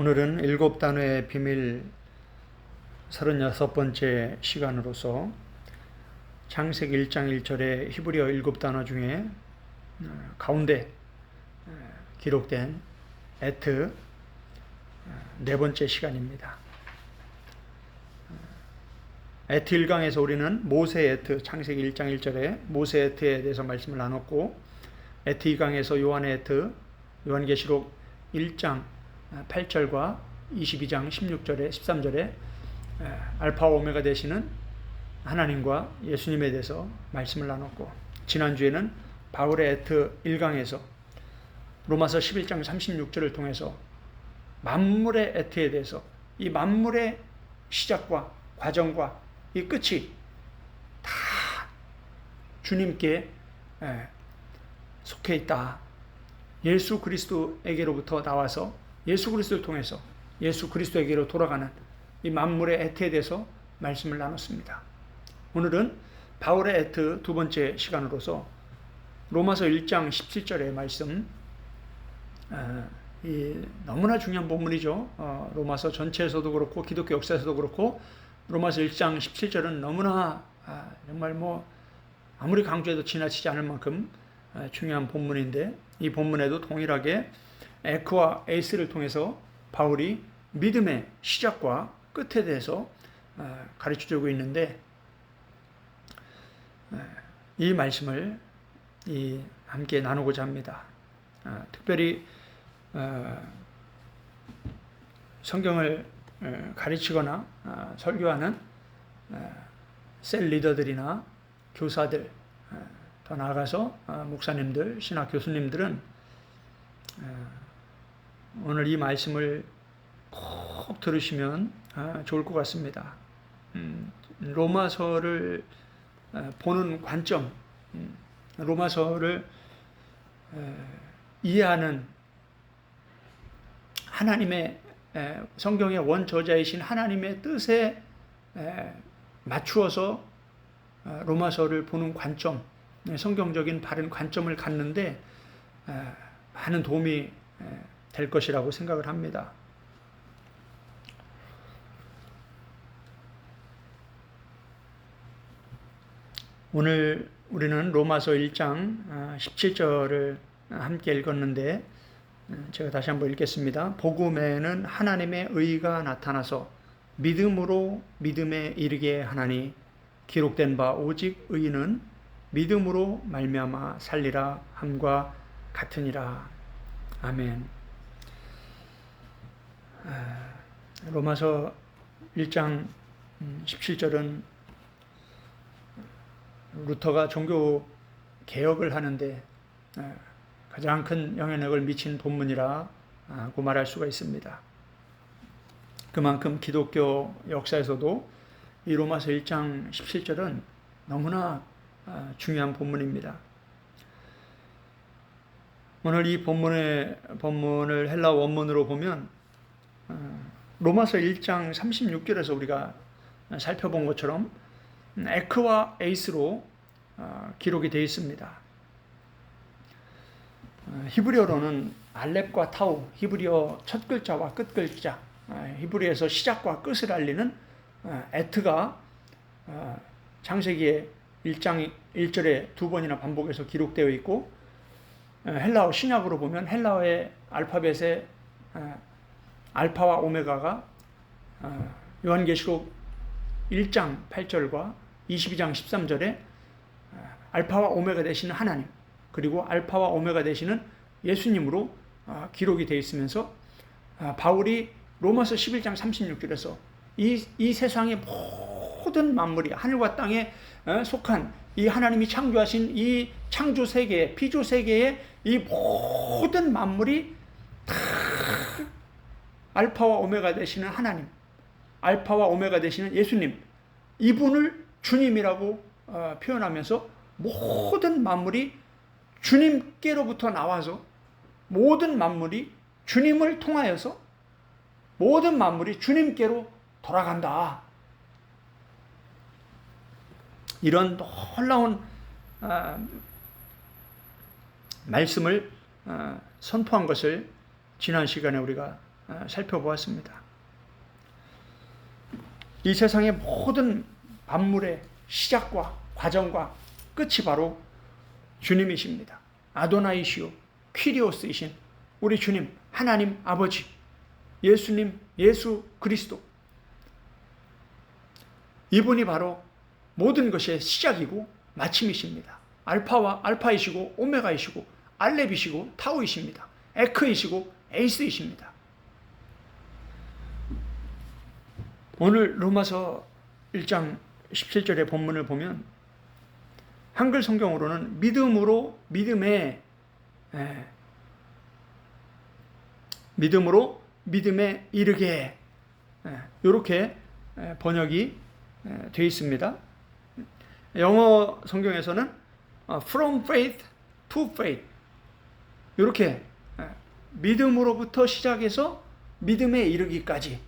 오늘은 일곱 단어의 비밀 36번째 시간으로서 창세기 1장 1절의 히브리어 일곱 단어 중에 가운데 기록된 에트 네 번째 시간입니다. 에트 1강에서 우리는 모세 에트, 창세기 1장 1절에 모세 에트에 대해서 말씀을 나눴고, 에트 2강에서 요한의 에트, 요한계시록 1장 8절과 22장 16절에 13절에 알파와 오메가 되시는 하나님과 예수님에 대해서 말씀을 나눴고, 지난주에는 바울의 에트 1강에서 로마서 11장 36절을 통해서 만물의 에트에 대해서, 이 만물의 시작과 과정과 이 끝이 다 주님께 속해 있다. 예수 그리스도에게로부터 나와서 예수 그리스도를 통해서 예수 그리스도에게로 돌아가는 이 만물의 에트에 대해서 말씀을 나눴습니다. 오늘은 바울의 에트 두 번째 시간으로서 로마서 1장 17절의 말씀, 너무나 중요한 본문이죠. 로마서 전체에서도 그렇고 기독교 역사에서도 그렇고 로마서 1장 17절은 너무나 정말 아무리 강조해도 지나치지 않을 만큼 중요한 본문인데, 이 본문에도 동일하게 에크와 에이스를 통해서 바울이 믿음의 시작과 끝에 대해서 가르쳐주고 있는데, 이 말씀을 함께 나누고자 합니다. 특별히 성경을 가르치거나 설교하는 셀 리더들이나 교사들, 더 나아가서 목사님들, 신학 교수님들은 오늘 이 말씀을 꼭 들으시면 좋을 것 같습니다. 로마서를 보는 관점, 로마서를 이해하는 하나님의 성경의 원저자이신 하나님의 뜻에 맞추어서 로마서를 보는 관점, 성경적인 바른 관점을 갖는데 많은 도움이 될 것이라고 생각을 합니다. 오늘 우리는 로마서 1장 17절을 함께 읽었는데, 제가 다시 한번 읽겠습니다. 복음에는 하나님의 의가 나타나서 믿음으로 믿음에 이르게 하나니, 기록된 바 오직 의인은 믿음으로 말미암아 살리라 함과 같으니라. 아멘. 로마서 1장 17절은 루터가 종교 개혁을 하는데 가장 큰 영향력을 미친 본문이라고 말할 수가 있습니다. 그만큼 기독교 역사에서도 이 로마서 1장 17절은 너무나 중요한 본문입니다. 오늘 이 본문을 헬라어 원문으로 보면 로마서 1장 36절에서 우리가 살펴본 것처럼 에크와 에이스로 기록이 되어 있습니다. 히브리어로는 알렙과 타우, 히브리어 첫 글자와 끝 글자, 히브리에서 시작과 끝을 알리는 에트가 창세기의 1장 1절에 두 번이나 반복해서 기록되어 있고, 헬라어 신약으로 보면 헬라어의 알파벳의 알파와 오메가가 요한계시록 1장 8절과 22장 13절에 알파와 오메가 되시는 하나님, 그리고 알파와 오메가 되시는 예수님으로 기록이 되어 있으면서 바울이 로마서 11장 36절에서 이 세상의 모든 만물이 하늘과 땅에 속한 이 하나님이 창조하신 이 창조 세계, 피조 세계의 이 모든 만물이 다 알파와 오메가 되시는 하나님, 알파와 오메가 되시는 예수님, 이분을 주님이라고 표현하면서 모든 만물이 주님께로부터 나와서, 모든 만물이 주님을 통하여서 모든 만물이 주님께로 돌아간다. 이런 놀라운 말씀을 선포한 것을 지난 시간에 우리가 살펴보았습니다. 이 세상의 모든 만물의 시작과 과정과 끝이 바로 주님이십니다. 아도나이시오 퀴리오스이신 우리 주님 하나님 아버지 예수님 예수 그리스도, 이분이 바로 모든 것의 시작이고 마침이십니다. 알파이시고 오메가이시고 알렙이시고 타우이십니다. 에크이시고 에이스이십니다. 오늘 로마서 1장 17절의 본문을 보면 한글 성경으로는 믿음으로 믿음에 이르게 이렇게 번역이 되어 있습니다. 영어 성경에서는 from faith to faith 이렇게 믿음으로부터 시작해서 믿음에 이르기까지,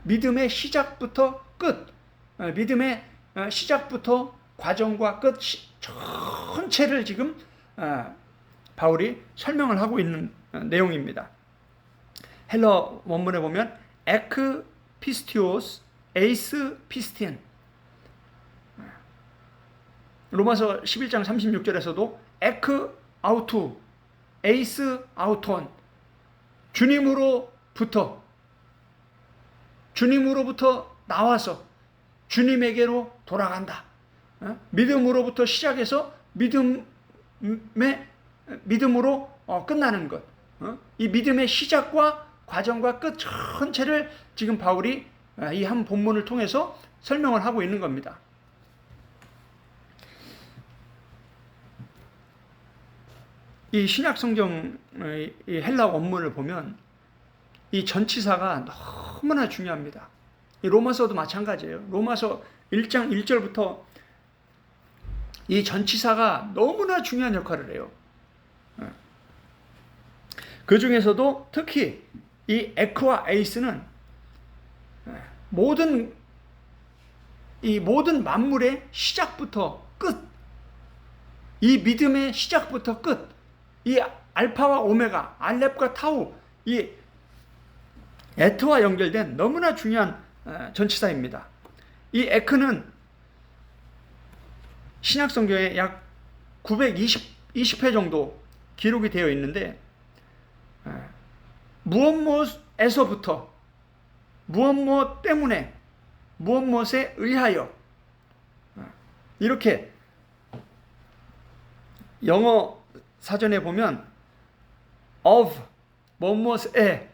믿음의 시작부터 끝, 믿음의 시작부터 과정과 끝 전체를 지금 바울이 설명을 하고 있는 내용입니다. 헬러 원문에 보면 에크 피스티오스 에이스 피스티엔, 로마서 11장 36절에서도 에크 아우투 에이스 아우톤, 주님으로부터 나와서 주님에게로 돌아간다. 믿음으로부터 시작해서 믿음으로 끝나는 것. 이 믿음의 시작과 과정과 끝 전체를 지금 바울이 이 한 본문을 통해서 설명을 하고 있는 겁니다. 이 신약 성경의 헬라 원문을 보면 이 전치사가 너무나 중요합니다. 이 로마서도 마찬가지예요. 로마서 1장 1절부터 이 전치사가 너무나 중요한 역할을 해요. 그 중에서도 특히 이 에크와 에이스는 모든 만물의 시작부터 끝, 이 믿음의 시작부터 끝, 이 알파와 오메가, 알렙과 타우, 이 에트와 연결된 너무나 중요한 전치사입니다. 이 에크는 신약 성경에 약 920회 정도 기록이 되어 있는데, 무엇에서부터, 무엇 때문에, 무엇에 의하여, 이렇게 영어 사전에 보면 of 무엇에로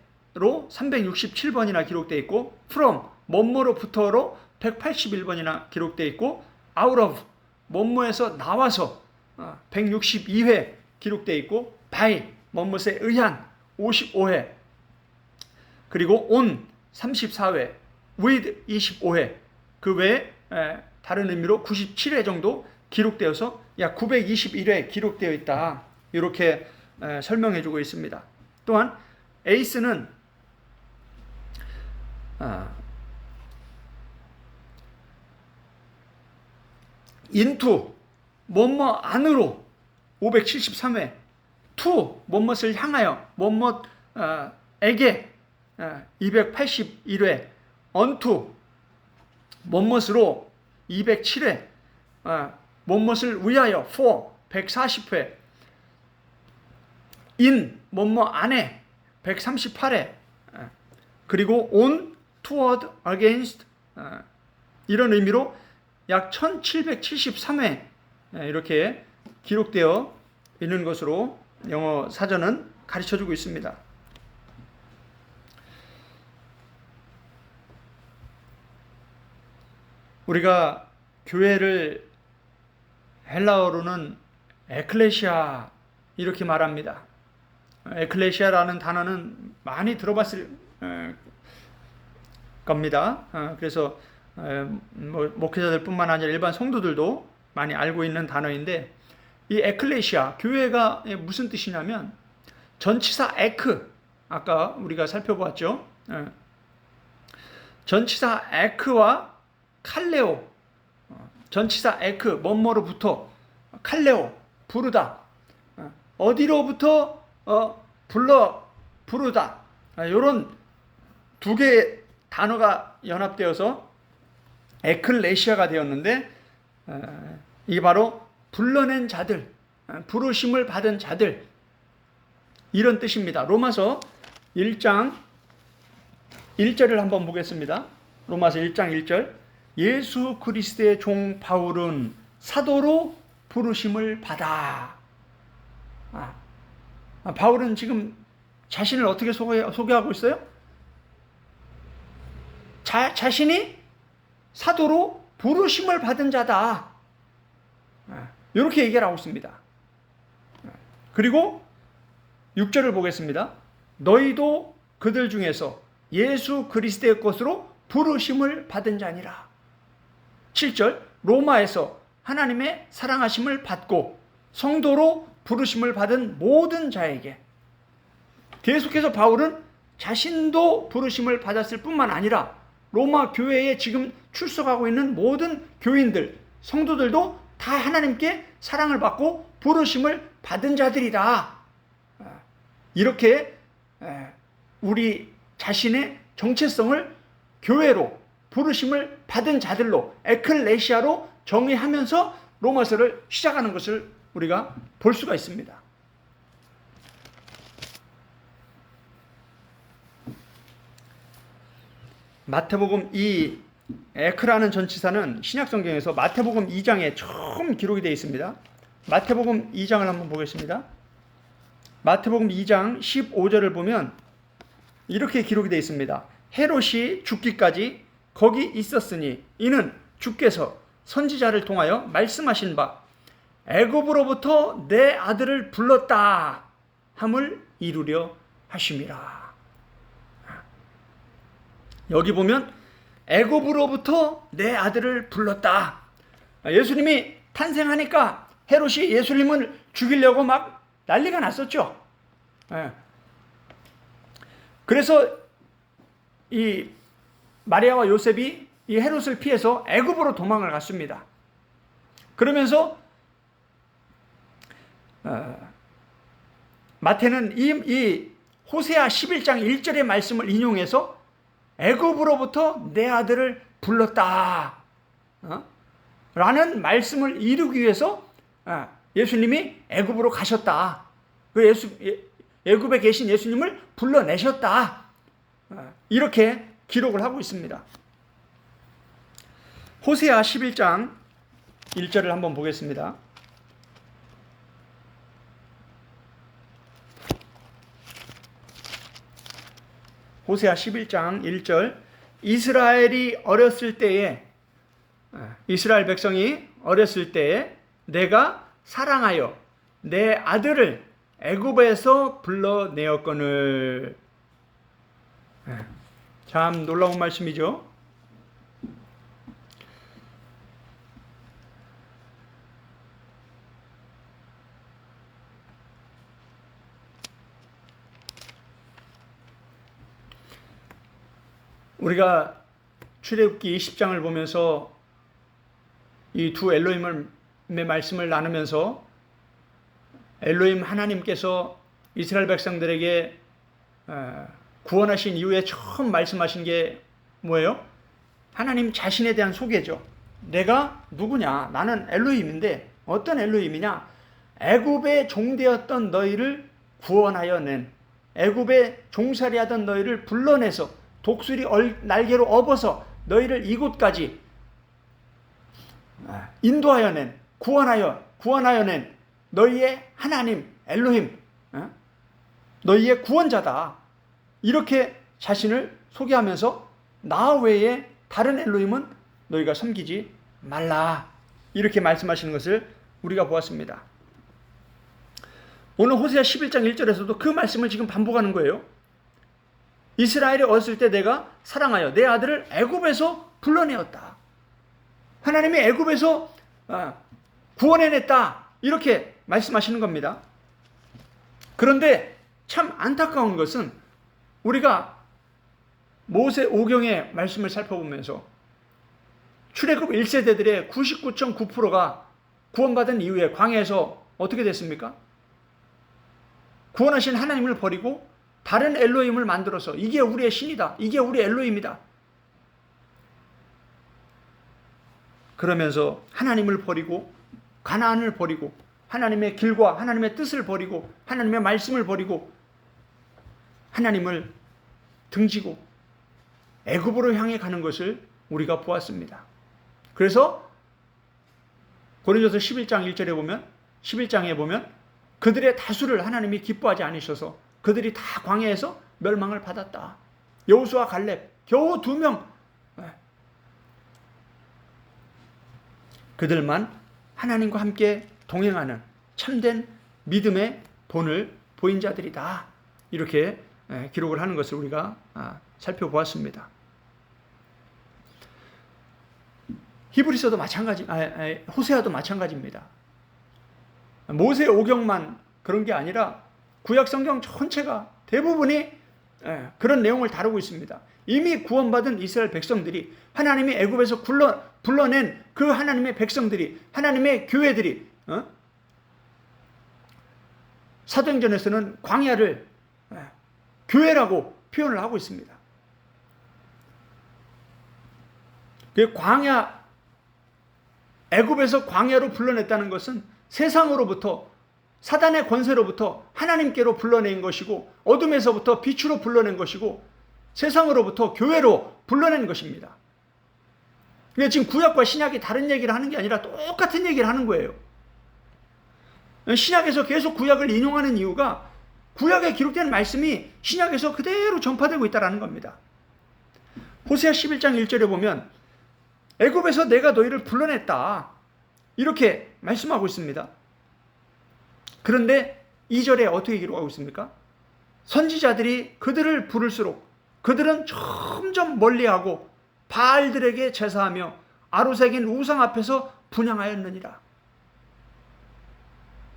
367번이나 기록되어 있고, from 뭐뭐로부터로 181번이나 기록되어 있고, out of 뭐뭐에서 나와서 162회 기록되어 있고, by 뭐뭐에 의한 55회, 그리고 on 34회, with 25회, 그 외에 다른 의미로 97회 정도 기록되어서 약 921회 기록되어 있다. 이렇게 설명해 주고 있습니다. 또한 에이스는 into 뭐뭐 안으로 573회, to 뭐뭇을 향하여 뭐뭇에게 281회, unto 뭐뭇으로 207회, 뭐뭇을 위하여 for 140회, in 뭐뭐 안에 138회, 그리고 on, toward, against, 이런 의미로 약 1773회 이렇게 기록되어 있는 것으로 영어 사전은 가르쳐주고 있습니다. 우리가 교회를 헬라어로는 에클레시아 이렇게 말합니다. 에클레시아라는 단어는 많이 들어봤을 겁니다. 그래서 목회자들뿐만 아니라 일반 성도들도 많이 알고 있는 단어인데, 이 에클레시아, 교회가 무슨 뜻이냐면 전치사 에크, 아까 우리가 살펴보았죠. 전치사 에크와 칼레오, 전치사 에크 뭐뭐로부터, 칼레오 부르다, 어디로부터 부르다, 이런 두 개의 단어가 연합되어서 에클레시아가 되었는데 이게 바로 불러낸 자들, 부르심을 받은 자들, 이런 뜻입니다. 로마서 1장 1절을 한번 보겠습니다. 로마서 1장 1절. 예수 그리스도의 종 바울은 사도로 부르심을 받아. 바울은 지금 자신을 어떻게 소개하고 있어요? 자신이 사도로 부르심을 받은 자다. 이렇게 얘기를 하고 있습니다. 그리고 6절을 보겠습니다. 너희도 그들 중에서 예수 그리스도의 것으로 부르심을 받은 자니라. 7절. 로마에서 하나님의 사랑하심을 받고 성도로 부르심을 받은 모든 자에게. 계속해서 바울은 자신도 부르심을 받았을 뿐만 아니라 로마 교회에 지금 출석하고 있는 모든 교인들, 성도들도 다 하나님께 사랑을 받고 부르심을 받은 자들이다. 이렇게 우리 자신의 정체성을 교회로, 부르심을 받은 자들로, 에클레시아로 정의하면서 로마서를 시작하는 것을 우리가 볼 수가 있습니다. 마태복음, 이 에크라는 전치사는 신약성경에서 마태복음 2장에 처음 기록이 되어 있습니다. 마태복음 2장을 한번 보겠습니다. 마태복음 2장 15절을 보면 이렇게 기록이 되어 있습니다. 헤롯이 죽기까지 거기 있었으니 이는 주께서 선지자를 통하여 말씀하신 바 애굽으로부터 내 아들을 불렀다 함을 이루려 하심이라. 여기 보면 애굽으로부터 내 아들을 불렀다. 예수님이 탄생하니까 헤롯이 예수님을 죽이려고 막 난리가 났었죠. 그래서 이 마리아와 요셉이 이 헤롯을 피해서 애굽으로 도망을 갔습니다. 그러면서 마태는 이 호세아 11장 1절의 말씀을 인용해서 애굽으로부터 내 아들을 불렀다 라는 말씀을 이루기 위해서 예수님이 애굽으로 가셨다. 애굽에 계신 예수님을 불러내셨다. 이렇게 기록을 하고 있습니다. 호세아 11장 1절을 한번 보겠습니다. 호세아 11장 1절. 이스라엘 백성이 어렸을 때에 내가 사랑하여 내 아들을 애굽에서 불러내었거늘. 참 놀라운 말씀이죠. 우리가 출애굽기 10장을 보면서 이 두 엘로힘의 말씀을 나누면서 엘로힘 하나님께서 이스라엘 백성들에게 구원하신 이후에 처음 말씀하신 게 뭐예요? 하나님 자신에 대한 소개죠. 내가 누구냐? 나는 엘로힘인데 어떤 엘로힘이냐? 애굽의 종되었던 너희를 구원하여 낸, 애굽에 종살이하던 너희를 불러내서 독수리 날개로 업어서 너희를 이곳까지 인도하여 낸, 구원하여 낸 너희의 하나님 엘로힘, 너희의 구원자다. 이렇게 자신을 소개하면서 나 외에 다른 엘로힘은 너희가 섬기지 말라. 이렇게 말씀하시는 것을 우리가 보았습니다. 오늘 호세아 11장 1절에서도 그 말씀을 지금 반복하는 거예요. 이스라엘이 어렸을 때 내가 사랑하여 내 아들을 애굽에서 불러내었다. 하나님이 애굽에서 구원해냈다. 이렇게 말씀하시는 겁니다. 그런데 참 안타까운 것은 우리가 모세 오경의 말씀을 살펴보면서 출애굽 1세대들의 99.9%가 구원받은 이후에 광야에서 어떻게 됐습니까? 구원하신 하나님을 버리고 다른 엘로힘을 만들어서 이게 우리의 신이다, 이게 우리 엘로힘이다, 그러면서 하나님을 버리고 가나안을 버리고 하나님의 길과 하나님의 뜻을 버리고 하나님의 말씀을 버리고 하나님을 등지고 애굽으로 향해 가는 것을 우리가 보았습니다. 그래서 고린도서 11장 1절에 보면, 11장에 보면 그들의 다수를 하나님이 기뻐하지 않으셔서 그들이 다 광야에서 멸망을 받았다. 여호수아 갈렙 겨우 2명, 그들만 하나님과 함께 동행하는 참된 믿음의 본을 보인 자들이다. 이렇게 기록을 하는 것을 우리가 살펴보았습니다. 히브리서도 마찬가지, 호세아도 마찬가지입니다. 모세 오경만 그런 게 아니라 구약 성경 전체가 대부분이 그런 내용을 다루고 있습니다. 이미 구원받은 이스라엘 백성들이, 하나님이 애굽에서 불러낸 그 하나님의 백성들이, 하나님의 교회들이, 사도행전에서는 광야를 교회라고 표현을 하고 있습니다. 그 광야, 애굽에서 광야로 불러냈다는 것은 세상으로부터, 사단의 권세로부터 하나님께로 불러낸 것이고, 어둠에서부터 빛으로 불러낸 것이고, 세상으로부터 교회로 불러낸 것입니다. 그러니까 지금 구약과 신약이 다른 얘기를 하는 게 아니라 똑같은 얘기를 하는 거예요. 신약에서 계속 구약을 인용하는 이유가 구약에 기록된 말씀이 신약에서 그대로 전파되고 있다는 겁니다. 호세아 11장 1절에 보면 애굽에서 내가 너희를 불러냈다, 이렇게 말씀하고 있습니다. 그런데 2절에 어떻게 기록하고 있습니까? 선지자들이 그들을 부를수록 그들은 점점 멀리하고 바알들에게 제사하며 아로새긴 우상 앞에서 분향하였느니라.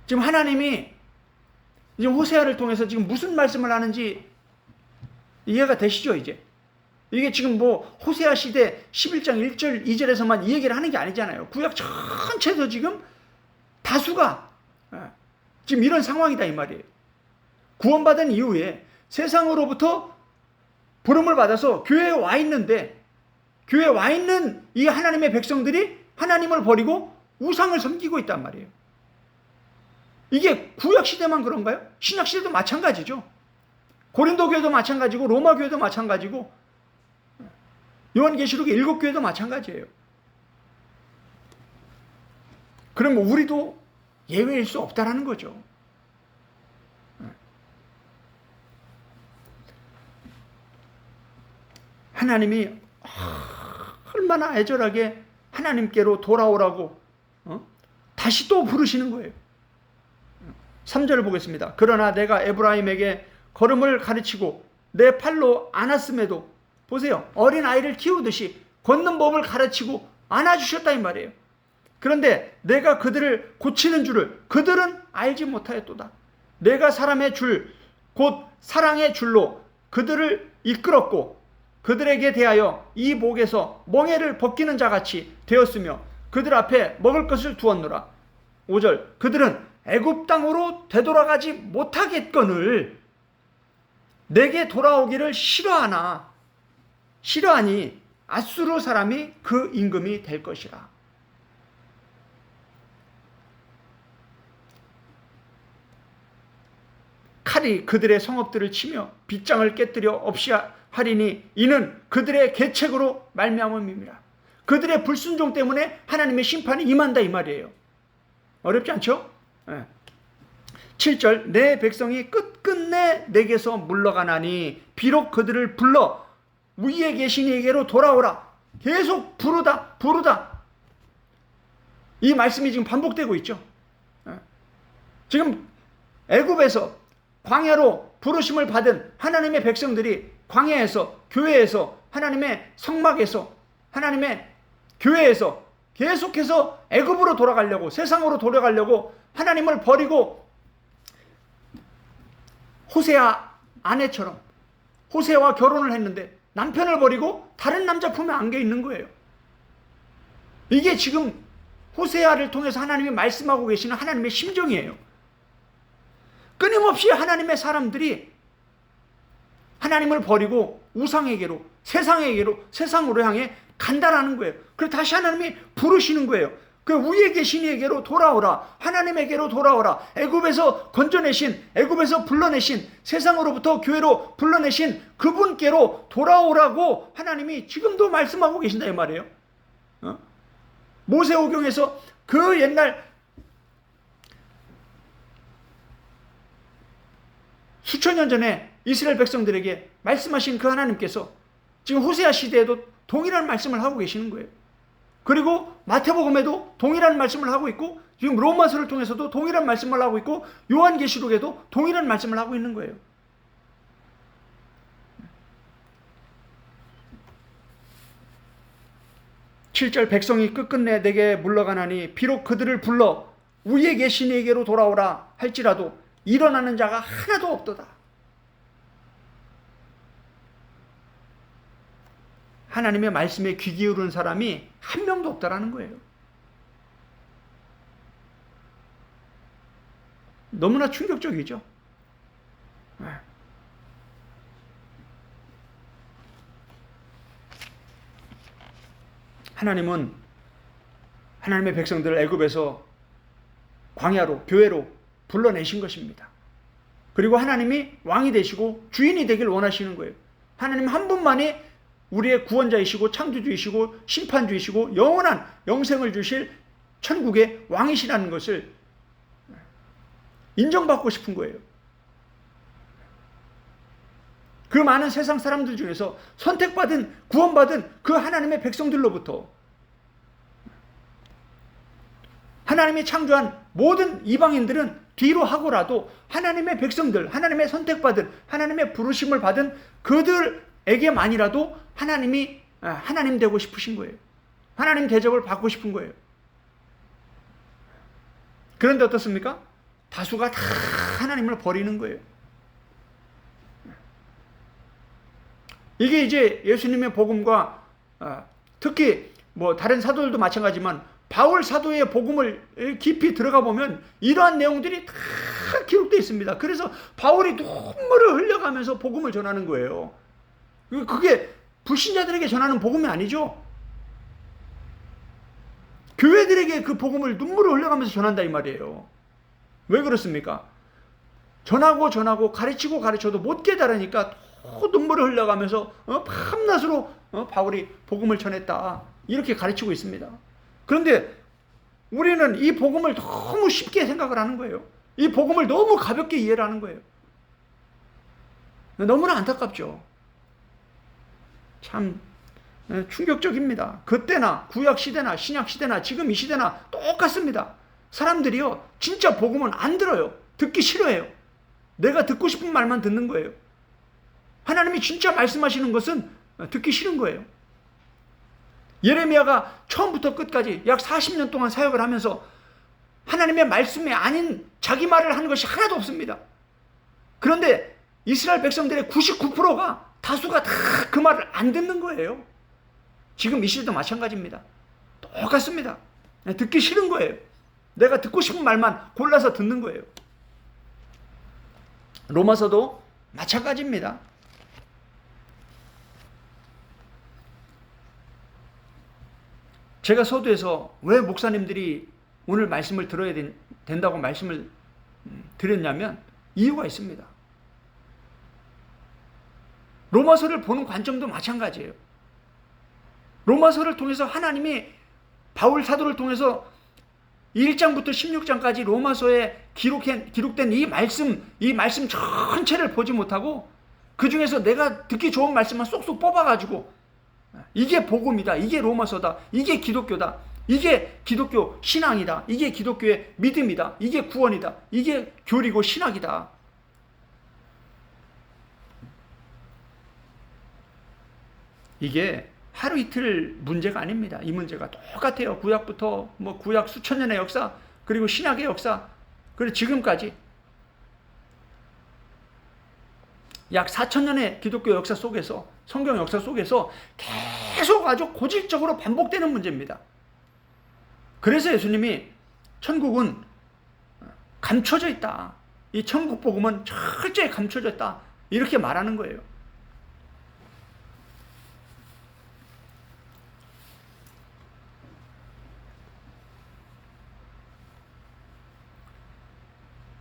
지금 하나님이 지금 호세아를 통해서 지금 무슨 말씀을 하는지 이해가 되시죠? 이게 지금 뭐 호세아 시대 11장 1절 2절에서만 이 얘기를 하는 게 아니잖아요. 구약 전체도 지금 다수가 지금 이런 상황이다 이 말이에요. 구원받은 이후에 세상으로부터 부름을 받아서 교회에 와 있는데, 교회에 와 있는 이 하나님의 백성들이 하나님을 버리고 우상을 섬기고 있단 말이에요. 이게 구약 시대만 그런가요? 신약 시대도 마찬가지죠. 고린도 교회도 마찬가지고 로마 교회도 마찬가지고 요한계시록의 7교회도 마찬가지예요. 그러면 우리도 예외일 수 없다라는 거죠. 하나님이 얼마나 애절하게 하나님께로 돌아오라고 다시 또 부르시는 거예요. 3절을 보겠습니다. 그러나 내가 에브라임에게 걸음을 가르치고 내 팔로 안았음에도, 보세요, 어린아이를 키우듯이 걷는 법을 가르치고 안아주셨다 이 말이에요. 그런데 내가 그들을 고치는 줄을 그들은 알지 못하였도다. 내가 사람의 줄, 곧 사랑의 줄로 그들을 이끌었고 그들에게 대하여 이 목에서 멍에를 벗기는 자같이 되었으며 그들 앞에 먹을 것을 두었노라. 5절, 그들은 애굽 땅으로 되돌아가지 못하겠거늘 내게 돌아오기를 싫어하니 아수르 사람이 그 임금이 될 것이라. 칼이 그들의 성읍들을 치며 빗장을 깨뜨려 없이 하리니 이는 그들의 계책으로 말미암음이니라. 그들의 불순종 때문에 하나님의 심판이 임한다 이 말이에요. 어렵지 않죠? 7절, 내 백성이 끝끝내 내게서 물러가나니 비록 그들을 불러 위에 계신 이에게로 돌아오라. 계속 부르다. 이 말씀이 지금 반복되고 있죠. 지금 애굽에서 광야로 부르심을 받은 하나님의 백성들이 광야에서, 교회에서, 하나님의 성막에서, 하나님의 교회에서 계속해서 애굽으로 돌아가려고, 세상으로 돌아가려고 하나님을 버리고 호세아 아내처럼 호세아와 결혼을 했는데 남편을 버리고 다른 남자 품에 안겨 있는 거예요. 이게 지금 호세아를 통해서 하나님이 말씀하고 계시는 하나님의 심정이에요. 끊임없이 하나님의 사람들이 하나님을 버리고 우상에게로, 세상으로 향해 간다라는 거예요. 그래서 다시 하나님이 부르시는 거예요. 그 위에 계신 이에게로 돌아오라. 하나님에게로 돌아오라. 애굽에서 건져내신, 애굽에서 불러내신, 세상으로부터 교회로 불러내신 그분께로 돌아오라고 하나님이 지금도 말씀하고 계신다 이 말이에요. 모세오경에서 그 옛날 수천 년 전에 이스라엘 백성들에게 말씀하신 그 하나님께서 지금 호세아 시대에도 동일한 말씀을 하고 계시는 거예요. 그리고 마태복음에도 동일한 말씀을 하고 있고, 지금 로마서를 통해서도 동일한 말씀을 하고 있고, 요한계시록에도 동일한 말씀을 하고 있는 거예요. (7절) 백성이 끝끝내 내게 물러가나니 비록 그들을 불러 위에 계신 이에게로 돌아오라 할지라도 일어나는 자가 하나도 없도다. 하나님의 말씀에 귀 기울이는 사람이 한 명도 없다라는 거예요. 너무나 충격적이죠. 하나님은 하나님의 백성들을 애굽에서 광야로, 교회로 불러내신 것입니다. 그리고 하나님이 왕이 되시고 주인이 되길 원하시는 거예요. 하나님 한 분만이 우리의 구원자이시고 창조주이시고 심판주이시고 영원한 영생을 주실 천국의 왕이시라는 것을 인정받고 싶은 거예요. 그 많은 세상 사람들 중에서 선택받은, 구원받은 그 하나님의 백성들로부터 하나님이 창조한 모든 이방인들은 뒤로 하고라도 하나님의 백성들, 하나님의 선택받은, 하나님의 부르심을 받은 그들에게만이라도 하나님이 하나님 되고 싶으신 거예요. 하나님 대접을 받고 싶은 거예요. 그런데 어떻습니까? 다수가 다 하나님을 버리는 거예요. 이게 이제 예수님의 복음과 특히 뭐 다른 사도들도 마찬가지지만 바울 사도의 복음을 깊이 들어가 보면 이러한 내용들이 다 기록되어 있습니다. 그래서 바울이 눈물을 흘려가면서 복음을 전하는 거예요. 그게 불신자들에게 전하는 복음이 아니죠. 교회들에게 그 복음을 눈물을 흘려가면서 전한다 이 말이에요. 왜 그렇습니까? 전하고 가르치고 가르쳐도 못 깨달으니까 또 눈물을 흘려가면서 밤낮으로 바울이 복음을 전했다 이렇게 가르치고 있습니다. 그런데 우리는 이 복음을 너무 쉽게 생각을 하는 거예요. 이 복음을 너무 가볍게 이해를 하는 거예요. 너무나 안타깝죠. 참 충격적입니다. 그때나 구약시대나 신약시대나 지금 이 시대나 똑같습니다. 사람들이요 진짜 복음은 안 들어요. 듣기 싫어해요. 내가 듣고 싶은 말만 듣는 거예요. 하나님이 진짜 말씀하시는 것은 듣기 싫은 거예요. 예레미야가 처음부터 끝까지 약 40년 동안 사역을 하면서 하나님의 말씀이 아닌 자기 말을 하는 것이 하나도 없습니다. 그런데 이스라엘 백성들의 99%가 다수가 다 그 말을 안 듣는 거예요. 지금 이 시대도 마찬가지입니다. 똑같습니다. 듣기 싫은 거예요. 내가 듣고 싶은 말만 골라서 듣는 거예요. 로마서도 마찬가지입니다. 제가 서두에서 왜 목사님들이 오늘 말씀을 들어야 된다고 말씀을 드렸냐면 이유가 있습니다. 로마서를 보는 관점도 마찬가지예요. 로마서를 통해서 하나님이 바울 사도를 통해서 1장부터 16장까지 로마서에 기록된 이 말씀 전체를 보지 못하고 그 중에서 내가 듣기 좋은 말씀만 쏙쏙 뽑아가지고 이게 복음이다, 이게 로마서다, 이게 기독교다, 이게 기독교 신앙이다, 이게 기독교의 믿음이다, 이게 구원이다, 이게 교리고 신학이다. 이게 하루 이틀 문제가 아닙니다. 이 문제가 똑같아요. 구약부터 구약 수천 년의 역사, 그리고 신약의 역사, 그리고 지금까지 약 4,000년의 기독교 역사 속에서, 성경 역사 속에서 계속 아주 고질적으로 반복되는 문제입니다. 그래서 예수님이 천국은 감춰져 있다, 이 천국 복음은 철저히 감춰져 있다, 이렇게 말하는 거예요.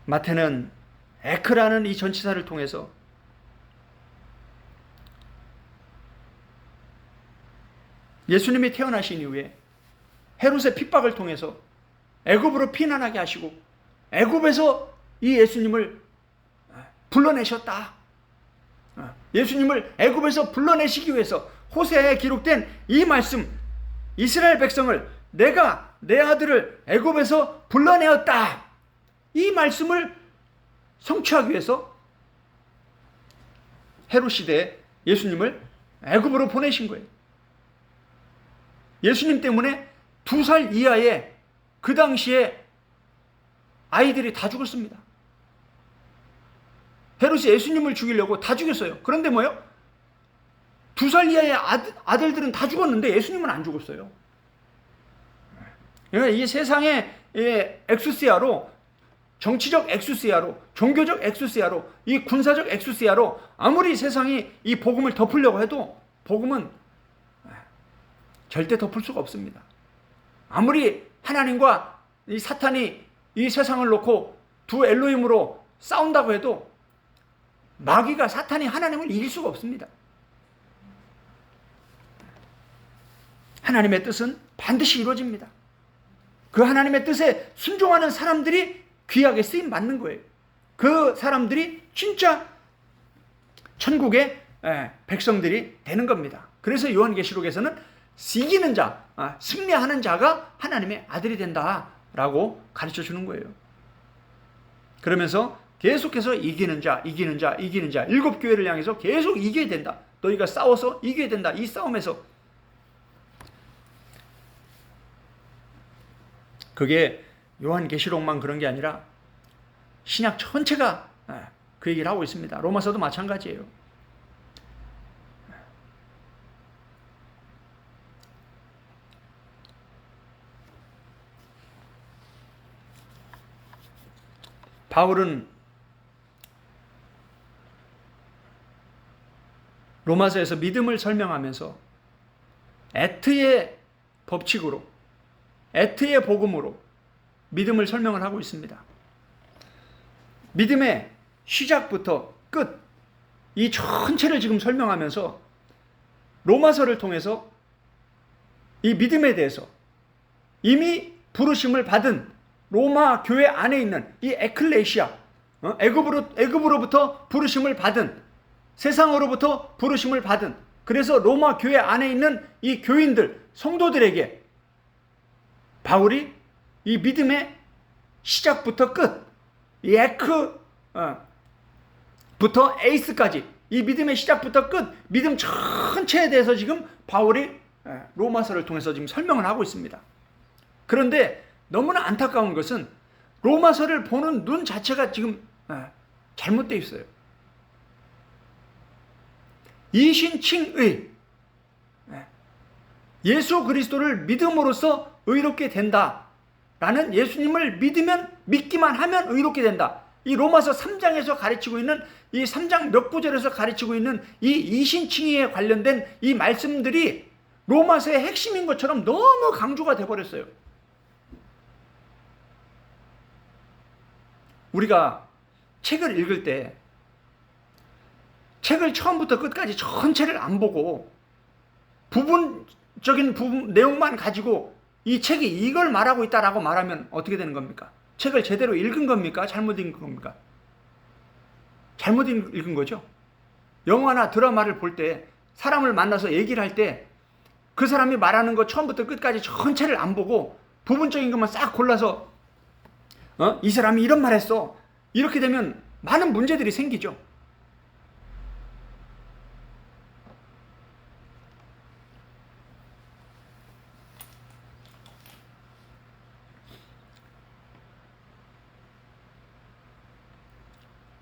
마태는 에크라는 이 전치사를 통해서 예수님이 태어나신 이후에 헤롯의 핍박을 통해서 애굽으로 피난하게 하시고 애굽에서 이 예수님을 불러내셨다. 예수님을 애굽에서 불러내시기 위해서 호세아에 기록된 이 말씀, 이스라엘 백성을 내가 내 아들을 애굽에서 불러내었다. 이 말씀을 성취하기 위해서 헤롯 시대에 예수님을 애굽으로 보내신 거예요. 예수님 때문에 2살 이하의 그 당시에 아이들이 다 죽었습니다. 헤롯이 예수님을 죽이려고 다 죽였어요. 그런데 뭐요? 2살 이하의 아들들은 다 죽었는데 예수님은 안 죽었어요. 그러니까 이 세상의 엑수시아로, 정치적 엑수시아로, 종교적 엑수시아로, 이 군사적 엑수시아로 아무리 세상이 이 복음을 덮으려고 해도 복음은 절대 덮을 수가 없습니다. 아무리 하나님과 이 사탄이 이 세상을 놓고 두 엘로힘으로 싸운다고 해도 마귀가, 사탄이 하나님을 이길 수가 없습니다. 하나님의 뜻은 반드시 이루어집니다. 그 하나님의 뜻에 순종하는 사람들이 귀하게 쓰임 받는 거예요. 그 사람들이 진짜 천국의 백성들이 되는 겁니다. 그래서 요한계시록에서는 이기는 자, 승리하는 자가 하나님의 아들이 된다라고 가르쳐 주는 거예요. 그러면서 계속해서 이기는 자, 이기는 자, 이기는 자, 7교회를 향해서 계속 이겨야 된다. 너희가 싸워서 이겨야 된다. 이 싸움에서. 그게 요한계시록만 그런 게 아니라 신약 전체가 그 얘기를 하고 있습니다. 로마서도 마찬가지예요. 바울은 로마서에서 믿음을 설명하면서 에트의 법칙으로, 에트의 복음으로 믿음을 설명을 하고 있습니다. 믿음의 시작부터 끝, 이 전체를 지금 설명하면서 로마서를 통해서 이 믿음에 대해서 이미 부르심을 받은 로마 교회 안에 있는 이 에클레시아, 애굽으로부터 부르심을 받은, 세상으로부터 부르심을 받은, 그래서 로마 교회 안에 있는 이 교인들, 성도들에게 바울이 이 믿음의 시작부터 끝, 이 에크부터 에이스까지, 이 믿음의 시작부터 끝, 믿음 전체에 대해서 지금 바울이 로마서를 통해서 지금 설명을 하고 있습니다. 그런데 너무나 안타까운 것은 로마서를 보는 눈 자체가 지금 잘못되어 있어요. 이신칭의, 예수 그리스도를 믿음으로써 의롭게 된다라는, 예수님을 믿기만 하면 의롭게 된다. 이 로마서 3장에서 가르치고 있는, 이 3장 몇 구절에서 가르치고 있는 이 이신칭의에 관련된 이 말씀들이 로마서의 핵심인 것처럼 너무 강조가 돼버렸어요. 우리가 책을 읽을 때 책을 처음부터 끝까지 전체를 안 보고 부분적인 내용만 가지고 이 책이 이걸 말하고 있다라고 말하면 어떻게 되는 겁니까? 책을 제대로 읽은 겁니까? 잘못 읽은 겁니까? 잘못 읽은 거죠. 영화나 드라마를 볼 때, 사람을 만나서 얘기를 할 때 그 사람이 말하는 거 처음부터 끝까지 전체를 안 보고 부분적인 것만 싹 골라서 이 사람이 이런 말 했어. 이렇게 되면 많은 문제들이 생기죠.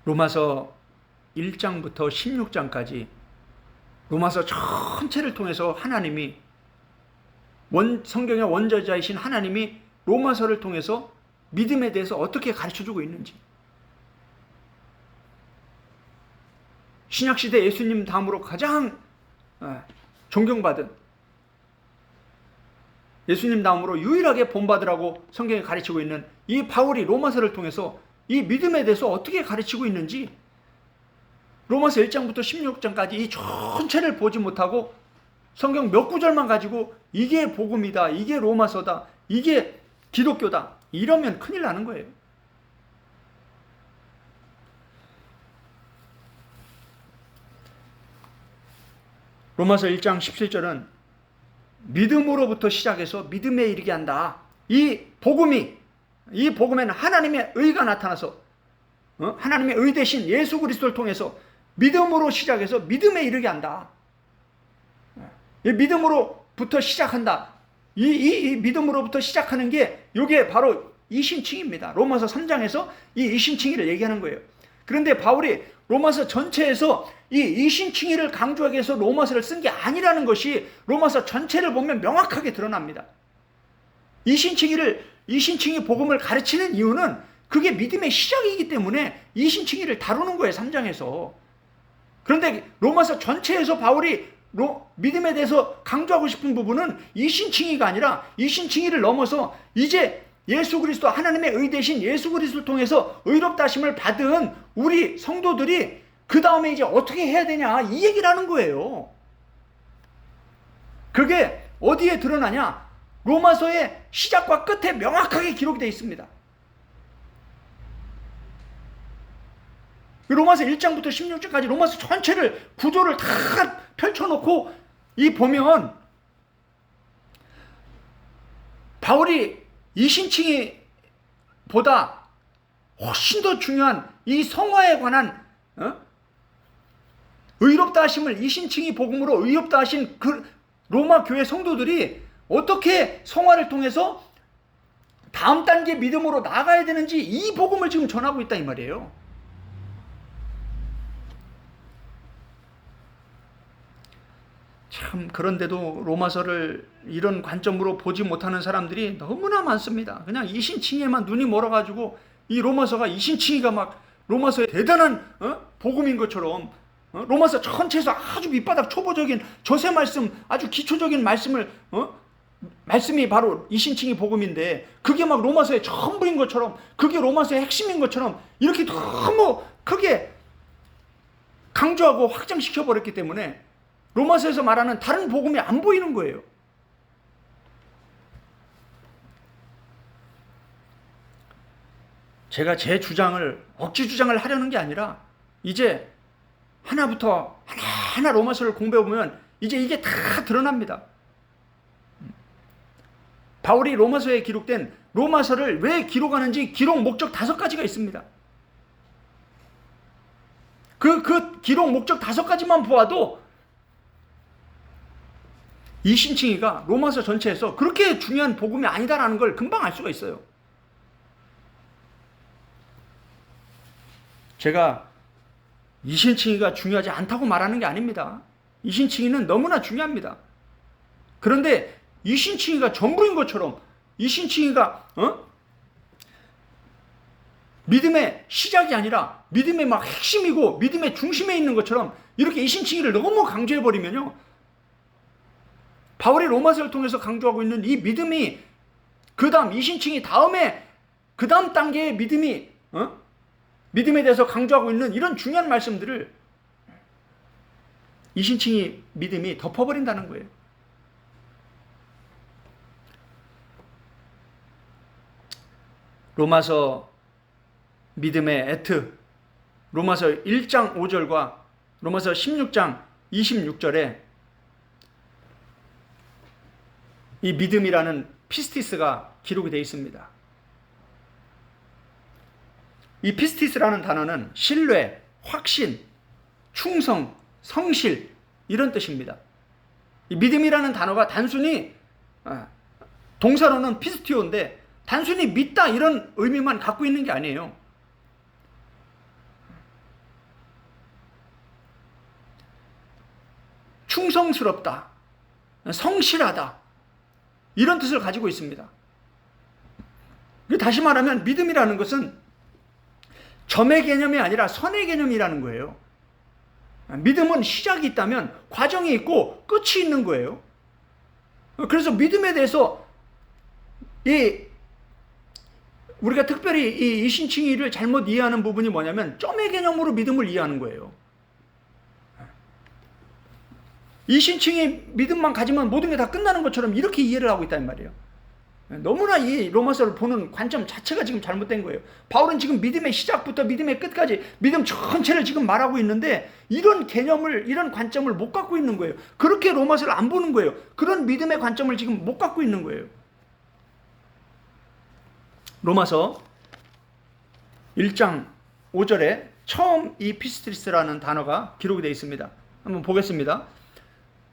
로마서 1장부터 16장까지 로마서 전체를 통해서 하나님이, 성경의 원저자이신 하나님이 로마서를 통해서 믿음에 대해서 어떻게 가르쳐주고 있는지, 신약시대 예수님 다음으로 가장 존경받은, 예수님 다음으로 유일하게 본받으라고 성경에 가르치고 있는 이 바울이 로마서를 통해서 이 믿음에 대해서 어떻게 가르치고 있는지 로마서 1장부터 16장까지 이 전체를 보지 못하고 성경 몇 구절만 가지고 이게 복음이다, 이게 로마서다, 이게 기독교다, 이러면 큰일 나는 거예요. 로마서 1장 17절은 믿음으로부터 시작해서 믿음에 이르게 한다. 이 복음에는 하나님의 의가 나타나서 하나님의 의 대신 예수 그리스도를 통해서 믿음으로 시작해서 믿음에 이르게 한다. 이 믿음으로부터 시작한다. 이 믿음으로부터 시작하는 게 이게 바로 이신칭입니다. 로마서 3장에서 이 이신칭의를 얘기하는 거예요. 그런데 바울이 로마서 전체에서 이 이신칭의를 강조하기 위해서 로마서를 쓴 게 아니라는 것이 로마서 전체를 보면 명확하게 드러납니다. 이신칭의 복음을 가르치는 이유는 그게 믿음의 시작이기 때문에 이신칭의를 다루는 거예요. 3장에서. 그런데 로마서 전체에서 바울이 믿음에 대해서 강조하고 싶은 부분은 이신칭의가 아니라 이신칭의를 넘어서 이제 예수 그리스도 하나님의 의 대신 예수 그리스도를 통해서 의롭다 하심을 받은 우리 성도들이 그 다음에 이제 어떻게 해야 되냐 이 얘기를 하는 거예요. 그게 어디에 드러나냐? 로마서의 시작과 끝에 명확하게 기록이 되어 있습니다. 로마서 1장부터 16장까지 로마서 전체를 구조를 다 펼쳐놓고 이 보면 바울이 이신칭의보다 훨씬 더 중요한 이 성화에 관한 의롭다 하심을 이신칭의 복음으로 의롭다 하신 그 로마 교회 성도들이 어떻게 성화를 통해서 다음 단계 믿음으로 나아가야 되는지 이 복음을 지금 전하고 있다 이 말이에요. 참 그런데도 로마서를 이런 관점으로 보지 못하는 사람들이 너무나 많습니다. 그냥 이신칭의에만 눈이 멀어가지고 이 로마서가 이신칭의가 막 로마서의 대단한 복음인 것처럼 로마서 전체에서 아주 밑바닥 초보적인 저세 말씀 아주 기초적인 말씀이 바로 이신칭의 복음인데 그게 막 로마서의 전부인 것처럼 그게 로마서의 핵심인 것처럼 이렇게 너무 크게 강조하고 확장시켜버렸기 때문에 로마서에서 말하는 다른 복음이 안 보이는 거예요. 제가 제 주장을 억지 주장을 하려는 게 아니라 이제 하나부터 하나하나 로마서를 공부해보면 이제 이게 다 드러납니다. 바울이 로마서에 기록된 로마서를 왜 기록하는지 기록 목적 5가지가 있습니다. 그 기록 목적 5가지만 보아도 이신칭의가 로마서 전체에서 그렇게 중요한 복음이 아니다라는 걸 금방 알 수가 있어요. 제가 이신칭의가 중요하지 않다고 말하는 게 아닙니다. 이신칭의는 너무나 중요합니다. 그런데 이신칭의가 전부인 것처럼 이신칭의가 믿음의 시작이 아니라 믿음의 막 핵심이고 믿음의 중심에 있는 것처럼 이렇게 이신칭의를 너무 강조해버리면요. 바울이 로마서를 통해서 강조하고 있는 이 믿음이 그 다음 이신칭의 다음에 그 다음 단계의 믿음이 믿음에 대해서 강조하고 있는 이런 중요한 말씀들을 이신칭의 믿음이 덮어버린다는 거예요. 로마서 믿음의 에트 로마서 1장 5절과 로마서 16장 26절에 이 믿음이라는 피스티스가 기록이 되어 있습니다. 이 피스티스라는 단어는 신뢰, 확신, 충성, 성실 이런 뜻입니다. 이 믿음이라는 단어가 단순히 동사로는 피스티오인데 단순히 믿다 이런 의미만 갖고 있는 게 아니에요. 충성스럽다, 성실하다 이런 뜻을 가지고 있습니다. 다시 말하면 믿음이라는 것은 점의 개념이 아니라 선의 개념이라는 거예요. 믿음은 시작이 있다면 과정이 있고 끝이 있는 거예요. 그래서 믿음에 대해서 이 우리가 특별히 이 이신칭의를 잘못 이해하는 부분이 뭐냐면 점의 개념으로 믿음을 이해하는 거예요. 이신칭의 믿음만 가지면 모든 게 다 끝나는 것처럼 이렇게 이해를 하고 있단 말이에요. 너무나 이 로마서를 보는 관점 자체가 지금 잘못된 거예요. 바울은 지금 믿음의 시작부터 믿음의 끝까지 믿음 전체를 지금 말하고 있는데 이런 개념을, 이런 관점을 못 갖고 있는 거예요. 그렇게 로마서를 안 보는 거예요. 그런 믿음의 관점을 지금 못 갖고 있는 거예요. 로마서 1장 5절에 처음 이 피스트리스라는 단어가 기록이 되어 있습니다. 한번 보겠습니다.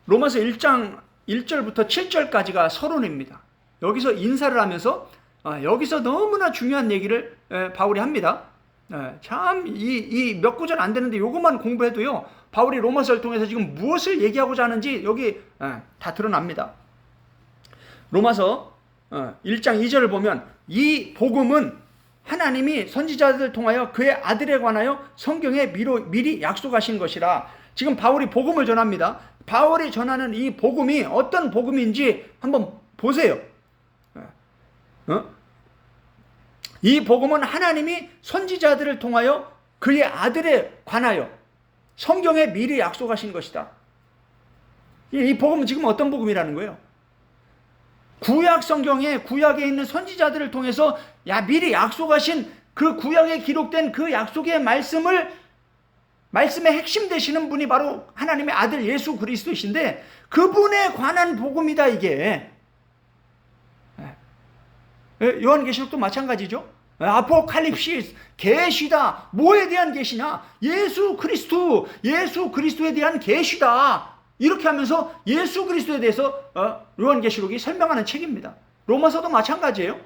로마서 1장 1절부터 7절까지가 서론입니다. 여기서 인사를 하면서 여기서 너무나 중요한 얘기를 바울이 합니다. 참 이 몇 구절 안 되는데 이것만 공부해도요, 바울이 로마서를 통해서 지금 무엇을 얘기하고자 하는지 여기 다 드러납니다. 로마서 1장 2절을 보면 이 복음은 하나님이 선지자들을 통하여 그의 아들에 관하여 성경에 미리 약속하신 것이라. 지금 바울이 복음을 전합니다. 바울이 전하는 이 복음이 어떤 복음인지 한번 보세요. 이 복음은 하나님이 선지자들을 통하여 그의 아들에 관하여 성경에 미리 약속하신 것이다. 이 복음은 지금 어떤 복음이라는 거예요? 구약 성경에, 구약에 있는 선지자들을 통해서 미리 약속하신 그 구약에 기록된 그 약속의 말씀의 핵심 되시는 분이 바로 하나님의 아들 예수 그리스도이신데, 그분에 관한 복음이다 이게. 요한계시록도 마찬가지죠. 아포칼립시스, 계시다. 뭐에 대한 계시냐? 예수 그리스도에 대한 계시다. 이렇게 하면서 예수 그리스도에 대해서 요한계시록이 설명하는 책입니다. 로마서도 마찬가지예요.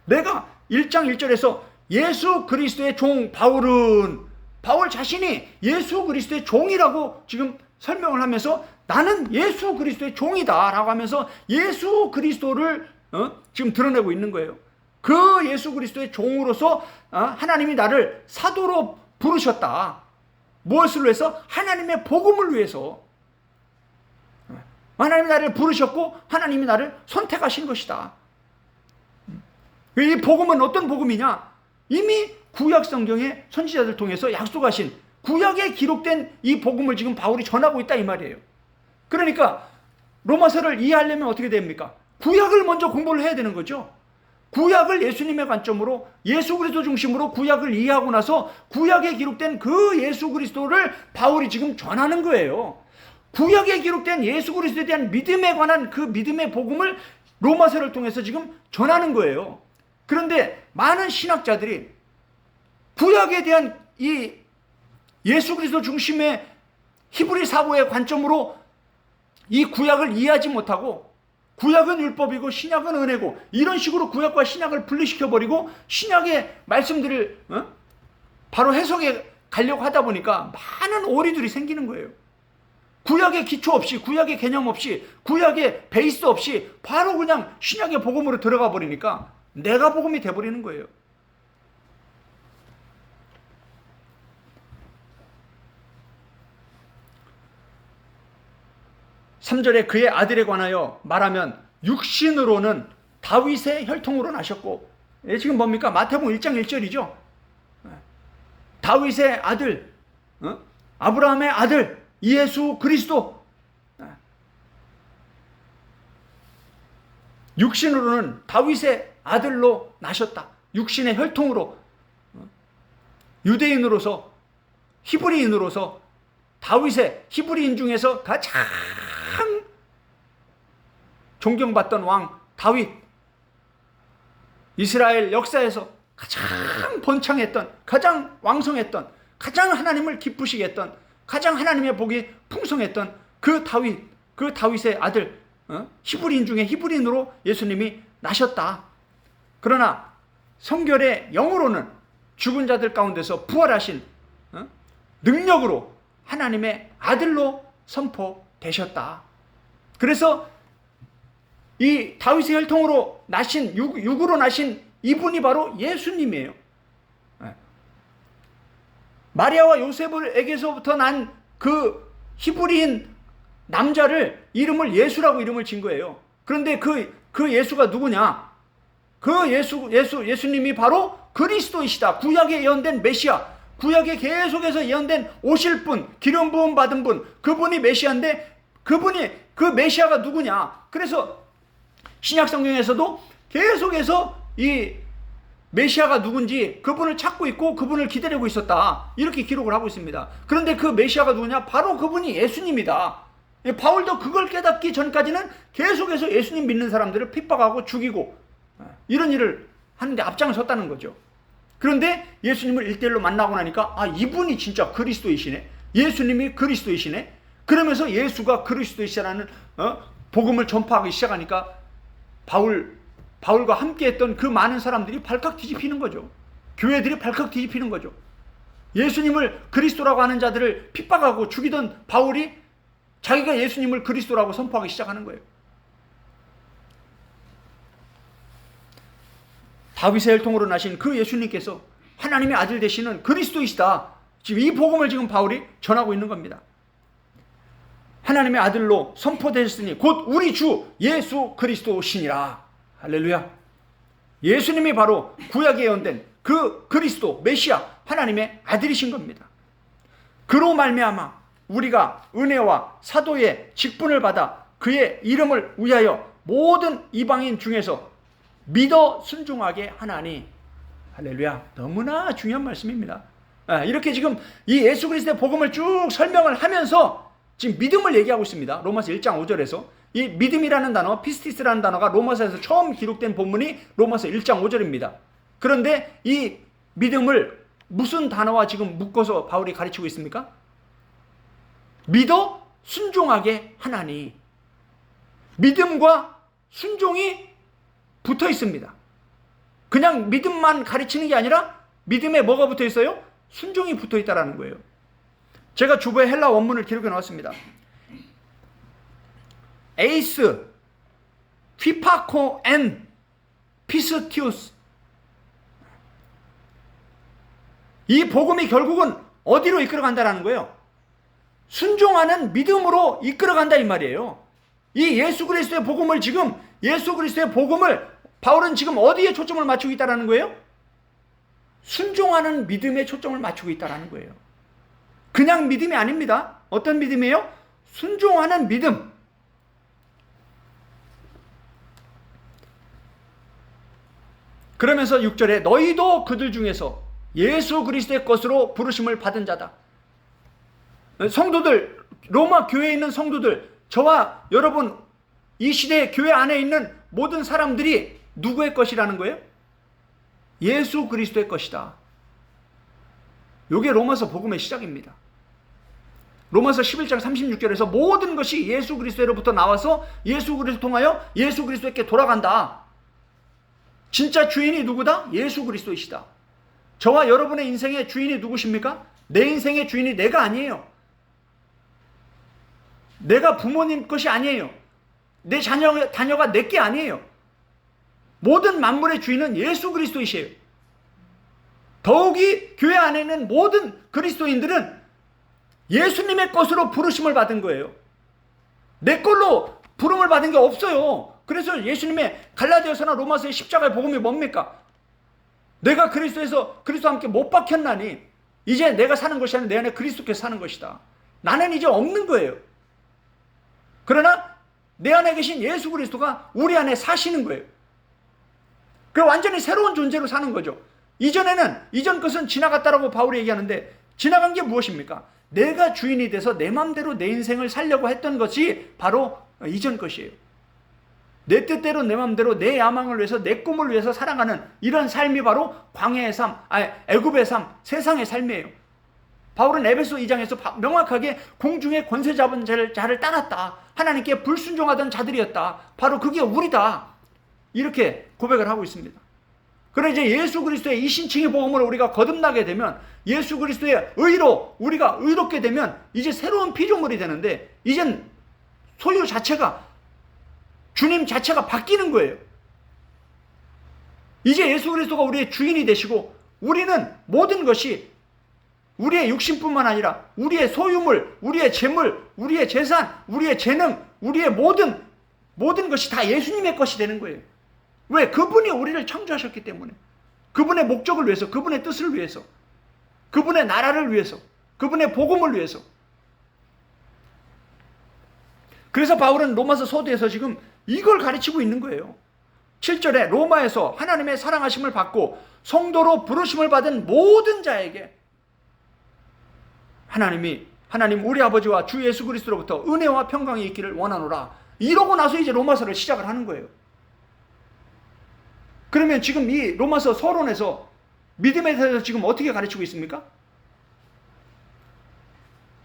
내가 1장 1절에서 예수 그리스도의 종 바울 자신이 예수 그리스도의 종이라고 지금 설명을 하면서 나는 예수 그리스도의 종이다 라고 하면서 예수 그리스도를 지금 드러내고 있는 거예요. 그 예수 그리스도의 종으로서 하나님이 나를 사도로 부르셨다. 무엇을 위해서? 하나님의 복음을 위해서. 하나님이 나를 부르셨고 하나님이 나를 선택하신 것이다. 이 복음은 어떤 복음이냐? 이미 구약 성경의 선지자들 통해서 약속하신 구약에 기록된 이 복음을 지금 바울이 전하고 있다 이 말이에요. 그러니까 로마서를 이해하려면 어떻게 됩니까? 구약을 먼저 공부를 해야 되는 거죠. 구약을 예수님의 관점으로, 예수 그리스도 중심으로 구약을 이해하고 나서 구약에 기록된 그 예수 그리스도를 바울이 지금 전하는 거예요. 구약에 기록된 예수 그리스도에 대한 믿음에 관한 그 믿음의 복음을 로마서를 통해서 지금 전하는 거예요. 그런데 많은 신학자들이 구약에 대한 이 예수 그리스도 중심의 히브리 사고의 관점으로 이 구약을 이해하지 못하고, 구약은 율법이고 신약은 은혜고 이런 식으로 구약과 신약을 분리시켜버리고 신약의 말씀들을 바로 해석해 가려고 하다 보니까 많은 오리들이 생기는 거예요. 구약의 기초 없이, 구약의 개념 없이, 구약의 베이스 없이 바로 그냥 신약의 복음으로 들어가 버리니까 내가 복음이 돼버리는 거예요. (3절에) 그의 아들에 관하여 말하면 육신으로는 다윗의 혈통으로 나셨고, 지금 뭡니까? 마태복음 1장 1절이죠. 다윗의 아들, 아브라함의 아들 예수 그리스도. 육신으로는 다윗의 아들로 나셨다. 육신의 혈통으로, 유대인으로서, 히브리인으로서 다윗의, 히브리인 중에서 가장 존경받던 왕 다윗, 이스라엘 역사에서 가장 번창했던, 가장 왕성했던, 가장 하나님을 기쁘시게 했던, 가장 하나님의 복이 풍성했던 그 다윗의 아들, 히브리인 중에 히브리인으로 예수님이 나셨다. 그러나 성결의 영으로는 죽은 자들 가운데서 부활하신 능력으로 하나님의 아들로 선포되셨다. 그래서 이 다윗의 혈통으로 나신, 육으로 나신 이분이 바로 예수님이에요. 마리아와 요셉에게서부터 난 그 히브리인 남자를 이름을 예수라고 이름을 진 거예요. 그런데 그 예수가 누구냐? 그 예수님이 바로 그리스도이시다. 구약에 예언된 메시아, 구약에 계속해서 예언된 오실 분, 기름 부음 받은 분, 그분이 메시아인데 그분이 그 메시아가 누구냐? 그래서 신약 성경에서도 계속해서 이 메시아가 누군지 그분을 찾고 있고 그분을 기다리고 있었다. 이렇게 기록을 하고 있습니다. 그런데 그 메시아가 누구냐? 바로 그분이 예수님이다. 바울도 그걸 깨닫기 전까지는 계속해서 예수님 믿는 사람들을 핍박하고 죽이고 이런 일을 하는데 앞장섰다는 거죠. 그런데 예수님을 1대1로 만나고 나니까 이분이 진짜 그리스도이시네. 예수님이 그리스도이시네. 그러면서 예수가 그리스도이시라는 복음을 전파하기 시작하니까 바울과 함께했던 그 많은 사람들이 발칵 뒤집히는 거죠. 교회들이 발칵 뒤집히는 거죠. 예수님을 그리스도라고 하는 자들을 핍박하고 죽이던 바울이 자기가 예수님을 그리스도라고 선포하기 시작하는 거예요. 다윗의 혈통으로 나신 그 예수님께서 하나님의 아들 되시는 그리스도이시다. 지금 이 복음을 지금 바울이 전하고 있는 겁니다. 하나님의 아들로 선포되셨으니 곧 우리 주 예수 그리스도시니라. 할렐루야. 예수님이 바로 구약에 예언된 그 그리스도 메시아 하나님의 아들이신 겁니다. 그로 말미암아 우리가 은혜와 사도의 직분을 받아 그의 이름을 위하여 모든 이방인 중에서 믿어 순종하게 하나니. 할렐루야. 너무나 중요한 말씀입니다. 이렇게 지금 이 예수 그리스도의 복음을 쭉 설명을 하면서 지금 믿음을 얘기하고 있습니다. 로마서 1장 5절에서 이 믿음이라는 단어, 피스티스라는 단어가 로마서에서 처음 기록된 본문이 로마서 1장 5절입니다. 그런데 이 믿음을 무슨 단어와 지금 묶어서 바울이 가르치고 있습니까? 믿어 순종하게 하나니. 믿음과 순종이 붙어 있습니다. 그냥 믿음만 가르치는 게 아니라 믿음에 뭐가 붙어 있어요? 순종이 붙어 있다는 거예요. 제가 주보에 헬라 원문을 기록해 놓았습니다. 에이스, 휘파코 앤 피스티우스. 이 복음이 결국은 어디로 이끌어간다는 거예요? 순종하는 믿음으로 이끌어간다 이 말이에요. 이 예수 그리스도의 복음을 지금 예수 그리스도의 복음을 바울은 지금 어디에 초점을 맞추고 있다는 거예요? 순종하는 믿음에 초점을 맞추고 있다는 거예요. 그냥 믿음이 아닙니다. 어떤 믿음이에요? 순종하는 믿음. 그러면서 6절에 너희도 그들 중에서 예수 그리스도의 것으로 부르심을 받은 자다. 성도들, 로마 교회에 있는 성도들, 저와 여러분 이 시대 교회 안에 있는 모든 사람들이 누구의 것이라는 거예요? 예수 그리스도의 것이다. 이게 로마서 복음의 시작입니다. 로마서 11장 36절에서 모든 것이 예수 그리스도로부터 나와서 예수 그리스도 통하여 예수 그리스도께 돌아간다. 진짜 주인이 누구다? 예수 그리스도이시다. 저와 여러분의 인생의 주인이 누구십니까? 내 인생의 주인이 내가 아니에요. 내가 부모님 것이 아니에요. 내 자녀가 내 게 아니에요. 모든 만물의 주인은 예수 그리스도이시에요. 더욱이 교회 안에 있는 모든 그리스도인들은 예수님의 것으로 부르심을 받은 거예요. 내 걸로 부름을 받은 게 없어요. 그래서 예수님의 갈라디아서나 로마서의 십자가의 복음이 뭡니까? 내가 그리스도와 함께 못 박혔나니 이제 내가 사는 것이 아니라 내 안에 그리스도께서 사는 것이다. 나는 이제 없는 거예요. 그러나 내 안에 계신 예수 그리스도가 우리 안에 사시는 거예요. 그 완전히 새로운 존재로 사는 거죠. 이전 것은 지나갔다라고 바울이 얘기하는데 지나간 게 무엇입니까? 내가 주인이 돼서 내 맘대로 내 인생을 살려고 했던 것이 바로 이전 것이에요. 내 뜻대로 내 맘대로 내 야망을 위해서 내 꿈을 위해서 살아가는 이런 삶이 바로 광야의 삶, 애굽의 삶, 세상의 삶이에요. 바울은 에베소 2장에서 명확하게 공중의 권세 잡은 자를 따랐다. 하나님께 불순종하던 자들이었다. 바로 그게 우리다. 이렇게 고백을 하고 있습니다. 그러나 이제 예수 그리스도의 이 신칭의 복음을 우리가 거듭나게 되면 예수 그리스도의 의로 우리가 의롭게 되면 이제 새로운 피조물이 되는데 이젠 소유 자체가 주님 자체가 바뀌는 거예요. 이제 예수 그리스도가 우리의 주인이 되시고 우리는 모든 것이 우리의 육신뿐만 아니라 우리의 소유물, 우리의 재물, 우리의 재산, 우리의 재능, 우리의 모든 것이 다 예수님의 것이 되는 거예요. 왜? 그분이 우리를 창조하셨기 때문에. 그분의 목적을 위해서, 그분의 뜻을 위해서, 그분의 나라를 위해서, 그분의 복음을 위해서. 그래서 바울은 로마서 서두에서 지금 이걸 가르치고 있는 거예요. 7절에 로마에서 하나님의 사랑하심을 받고 성도로 부르심을 받은 모든 자에게 하나님 우리 아버지와 주 예수 그리스도로부터 은혜와 평강이 있기를 원하노라. 이러고 나서 이제 로마서를 시작을 하는 거예요. 그러면 지금 이 로마서 서론에서 믿음에 대해서 지금 어떻게 가르치고 있습니까?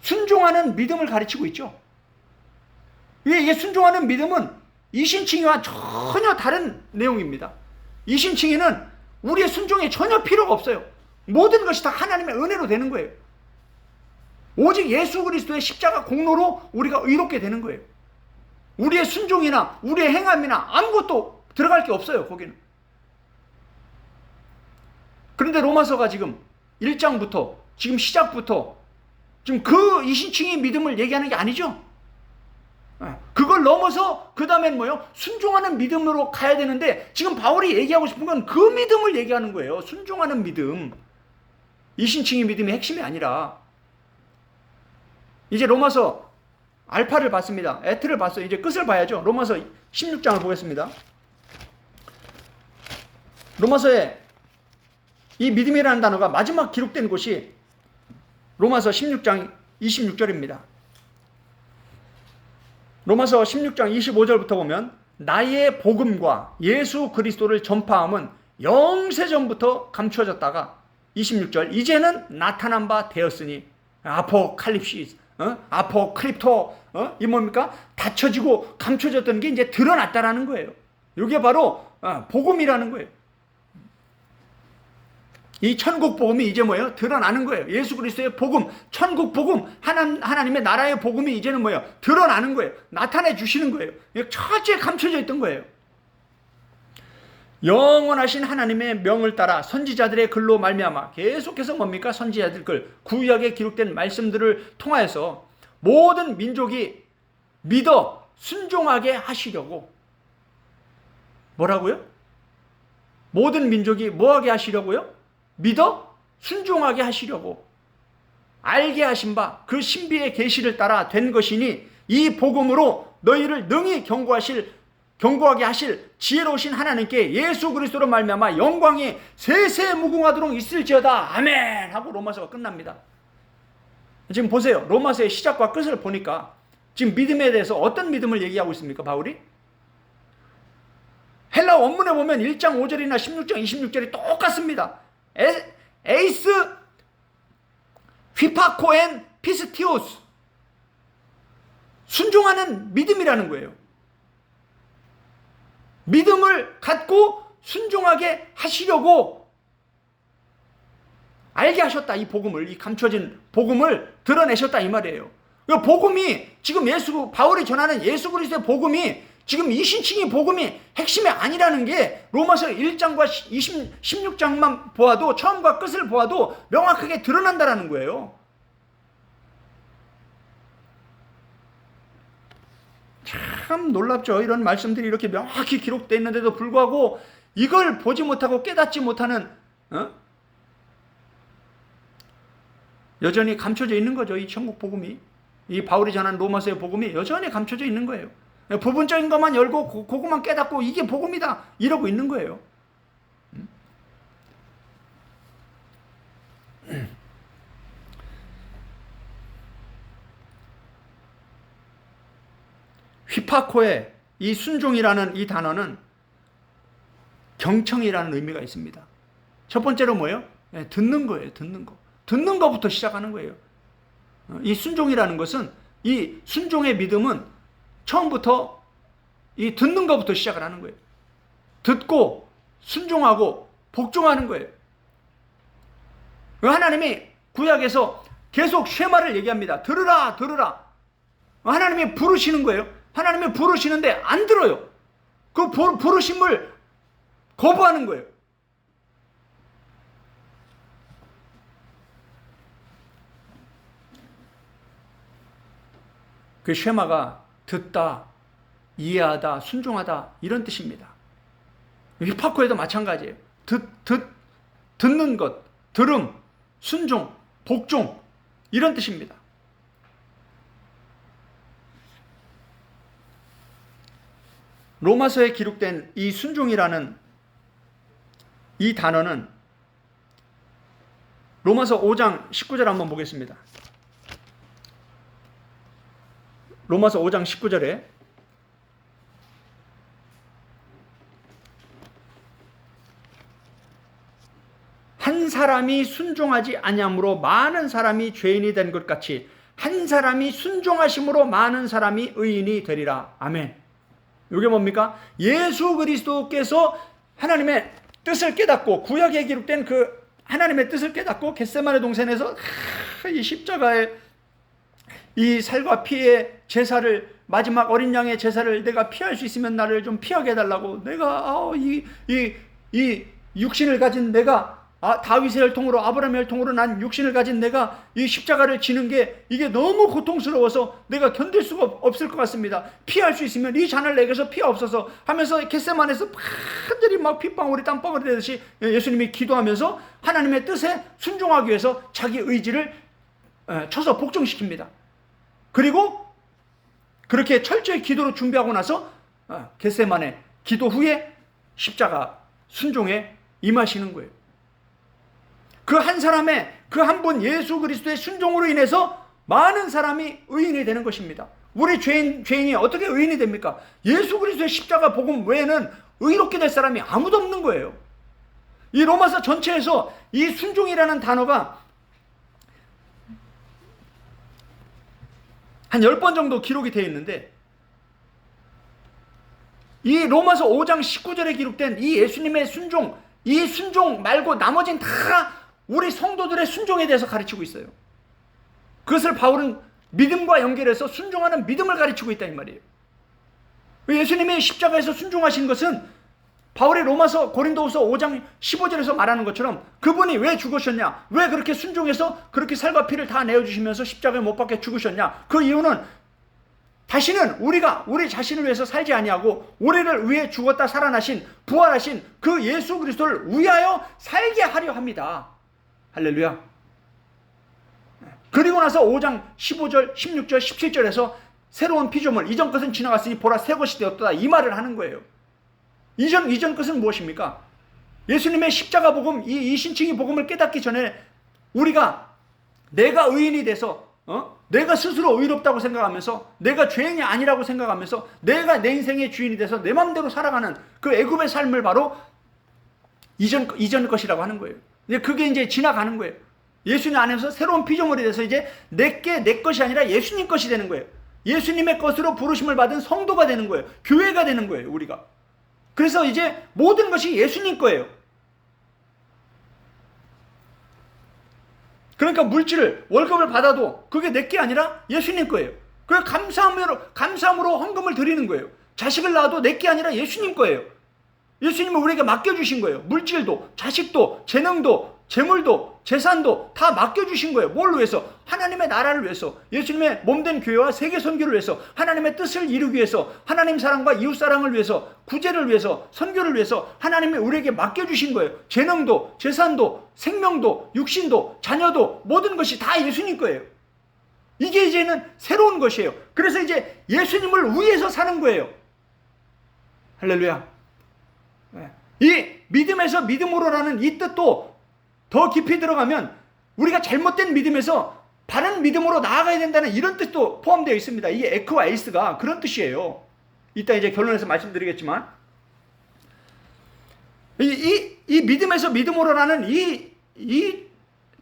순종하는 믿음을 가르치고 있죠. 이게 순종하는 믿음은 이신칭의와 전혀 다른 내용입니다. 이신칭의는 우리의 순종에 전혀 필요가 없어요. 모든 것이 다 하나님의 은혜로 되는 거예요. 오직 예수 그리스도의 십자가 공로로 우리가 의롭게 되는 거예요. 우리의 순종이나 우리의 행함이나 아무것도 들어갈 게 없어요. 거기는. 그런데 로마서가 지금 1장부터 지금 시작부터 지금 그 이신칭의 믿음을 얘기하는 게 아니죠. 그걸 넘어서 그 다음엔 뭐요? 순종하는 믿음으로 가야 되는데 지금 바울이 얘기하고 싶은 건 그 믿음을 얘기하는 거예요. 순종하는 믿음. 이신칭의 믿음이 핵심이 아니라. 이제 로마서 알파를 봤습니다. 에트를 봤어요. 이제 끝을 봐야죠. 로마서 16장을 보겠습니다. 로마서에 이 믿음이라는 단어가 마지막 기록된 곳이 로마서 16장 26절입니다. 로마서 16장 25절부터 보면 나의 복음과 예수 그리스도를 전파함은 영세전부터 감추어졌다가 26절 이제는 나타난 바 되었으니 아포칼립시스 아포크립토 이 뭡니까? 닫혀지고 감춰졌던 게 이제 드러났다라는 거예요. 이게 바로 복음이라는 거예요. 이 천국 복음이 이제 뭐예요? 드러나는 거예요. 예수 그리스도의 복음, 천국 복음, 하나님의 나라의 복음이 이제는 뭐예요? 드러나는 거예요. 나타내 주시는 거예요. 철저히 감춰져 있던 거예요. 영원하신 하나님의 명을 따라 선지자들의 글로 말미암아 계속해서 뭡니까? 선지자들 글, 구약에 기록된 말씀들을 통하여서 모든 민족이 믿어 순종하게 하시려고. 뭐라고요? 모든 민족이 뭐하게 하시려고요? 믿어 순종하게 하시려고 알게 하신 바 그 신비의 계시를 따라 된 것이니 이 복음으로 너희를 능히 경고하게 하실 지혜로우신 하나님께 예수 그리스도로 말미암아 영광이 세세무궁하도록 있을지어다. 아멘 하고 로마서가 끝납니다. 지금 보세요. 로마서의 시작과 끝을 보니까 지금 믿음에 대해서 어떤 믿음을 얘기하고 있습니까? 바울이? 헬라 원문에 보면 1장 5절이나 16장 26절이 똑같습니다. 에이스 휘파코엔 피스티오스 순종하는 믿음이라는 거예요. 믿음을 갖고 순종하게 하시려고 알게 하셨다. 이 복음을, 이 감춰진 복음을 드러내셨다 이 말이에요. 복음이 지금 바울이 전하는 예수 그리스도의 복음이 지금 이신칭의 복음이 핵심이 아니라는 게 로마서 1장과 16장만 보아도 처음과 끝을 보아도 명확하게 드러난다라는 거예요. 참 놀랍죠. 이런 말씀들이 이렇게 명확히 기록되어 있는데도 불구하고 이걸 보지 못하고 깨닫지 못하는 여전히 감춰져 있는 거죠. 이 천국 복음이. 이 바울이 전한 로마서의 복음이 여전히 감춰져 있는 거예요. 부분적인 것만 열고 그것만 깨닫고 이게 복음이다 이러고 있는 거예요. 휘파코의 이 순종이라는 이 단어는 경청이라는 의미가 있습니다. 첫 번째로 뭐예요? 듣는 거예요. 듣는 거. 듣는 것부터 시작하는 거예요. 이 순종이라는 것은 이 순종의 믿음은 처음부터 이 듣는 것부터 시작을 하는 거예요. 듣고 순종하고 복종하는 거예요. 하나님이 구약에서 계속 쉐마를 얘기합니다. 들으라 들으라. 하나님이 부르시는 거예요. 하나님이 부르시는데 안 들어요. 그 부르심을 거부하는 거예요. 그 쉐마가 듣다, 이해하다, 순종하다 이런 뜻입니다. 히파코에도 마찬가지예요. 듣는 것, 들음, 순종, 복종, 이런 뜻입니다. 로마서에 기록된 이 순종이라는 이 단어는 로마서 5장 19절 한번 보겠습니다. 로마서 5장 19절에 한 사람이 순종하지 아니함으로 많은 사람이 죄인이 된 것 같이 한 사람이 순종하심으로 많은 사람이 의인이 되리라. 아멘. 이게 뭡니까? 예수 그리스도께서 하나님의 뜻을 깨닫고 구약에 기록된 그 하나님의 뜻을 깨닫고 겟세마네 동산에서 이 십자가의 이 살과 피의 제사를, 마지막 어린 양의 제사를 내가 피할 수 있으면 나를 좀 피하게 해달라고, 내가 이 육신을 가진 내가, 다윗의 혈통으로, 아브라함의 혈통으로 난 육신을 가진 내가 이 십자가를 지는 게 이게 너무 고통스러워서 내가 견딜 수가 없을 것 같습니다. 피할 수 있으면 이 잔을 내게서 피하옵소서 하면서 겟세마네에서 간절히 막 핏방울이 땀방울이 되듯이 예수님이 기도하면서 하나님의 뜻에 순종하기 위해서 자기 의지를 쳐서 복종시킵니다. 그리고 그렇게 철저히 기도로 준비하고 나서 겟세마네 기도 후에 십자가 순종에 임하시는 거예요. 그 한 사람의, 그 한 분 예수 그리스도의 순종으로 인해서 많은 사람이 의인이 되는 것입니다. 우리 죄인이 어떻게 의인이 됩니까? 예수 그리스도의 십자가 복음 외에는 의롭게 될 사람이 아무도 없는 거예요. 이 로마서 전체에서 이 순종이라는 단어가 한 10번 정도 기록이 되어 있는데, 이 로마서 5장 19절에 기록된 이 예수님의 순종, 이 순종 말고 나머지는 다 우리 성도들의 순종에 대해서 가르치고 있어요. 그것을 바울은 믿음과 연결해서 순종하는 믿음을 가르치고 있다 이 말이에요. 예수님이 십자가에서 순종하신 것은 바울의 로마서 고린도후서 5장 15절에서 말하는 것처럼 그분이 왜 죽으셨냐, 왜 그렇게 순종해서 그렇게 살과 피를 다 내어주시면서 십자가에 못 박혀 죽으셨냐, 그 이유는 다시는 우리가 우리 자신을 위해서 살지 아니하고 우리를 위해 죽었다 살아나신 부활하신 그 예수 그리스도를 위하여 살게 하려 합니다. 할렐루야. 그리고 나서 5장 15절 16절 17절에서 새로운 피조물, 이전 것은 지나갔으니 보라 새 것이 되었다, 이 말을 하는 거예요. 이전 것은 무엇입니까? 예수님의 십자가 복음, 이 신칭이 복음을 깨닫기 전에 우리가 내가 의인이 돼서 내가 스스로 의롭다고 생각하면서, 내가 죄인이 아니라고 생각하면서 내가 내 인생의 주인이 돼서 내 마음대로 살아가는 그 애굽의 삶을 바로 이전 것이라고 하는 거예요. 그게 이제 지나가는 거예요. 예수님 안에서 새로운 피조물이 돼서 이제 내 것이 아니라 예수님 것이 되는 거예요. 예수님의 것으로 부르심을 받은 성도가 되는 거예요. 교회가 되는 거예요, 우리가. 그래서 이제 모든 것이 예수님 거예요. 그러니까 물질을, 월급을 받아도 그게 내 게 아니라 예수님 거예요. 그래서 감사함으로 헌금을 드리는 거예요. 자식을 낳아도 내 게 아니라 예수님 거예요. 예수님은 우리에게 맡겨주신 거예요. 물질도, 자식도, 재능도, 재물도, 재산도 다 맡겨주신 거예요. 뭘 위해서? 하나님의 나라를 위해서, 예수님의 몸된 교회와 세계 선교를 위해서, 하나님의 뜻을 이루기 위해서, 하나님 사랑과 이웃 사랑을 위해서, 구제를 위해서, 선교를 위해서 하나님이 우리에게 맡겨주신 거예요. 재능도, 재산도, 생명도, 육신도, 자녀도, 모든 것이 다 예수님 거예요. 이게 이제는 새로운 것이에요. 그래서 이제 예수님을 위해서 사는 거예요. 할렐루야. 이 믿음에서 믿음으로라는 이 뜻도 더 깊이 들어가면 우리가 잘못된 믿음에서 바른 믿음으로 나아가야 된다는 이런 뜻도 포함되어 있습니다. 이게 에크와 에이스가 그런 뜻이에요. 이따 이제 결론에서 말씀드리겠지만, 이 믿음에서 믿음으로라는 이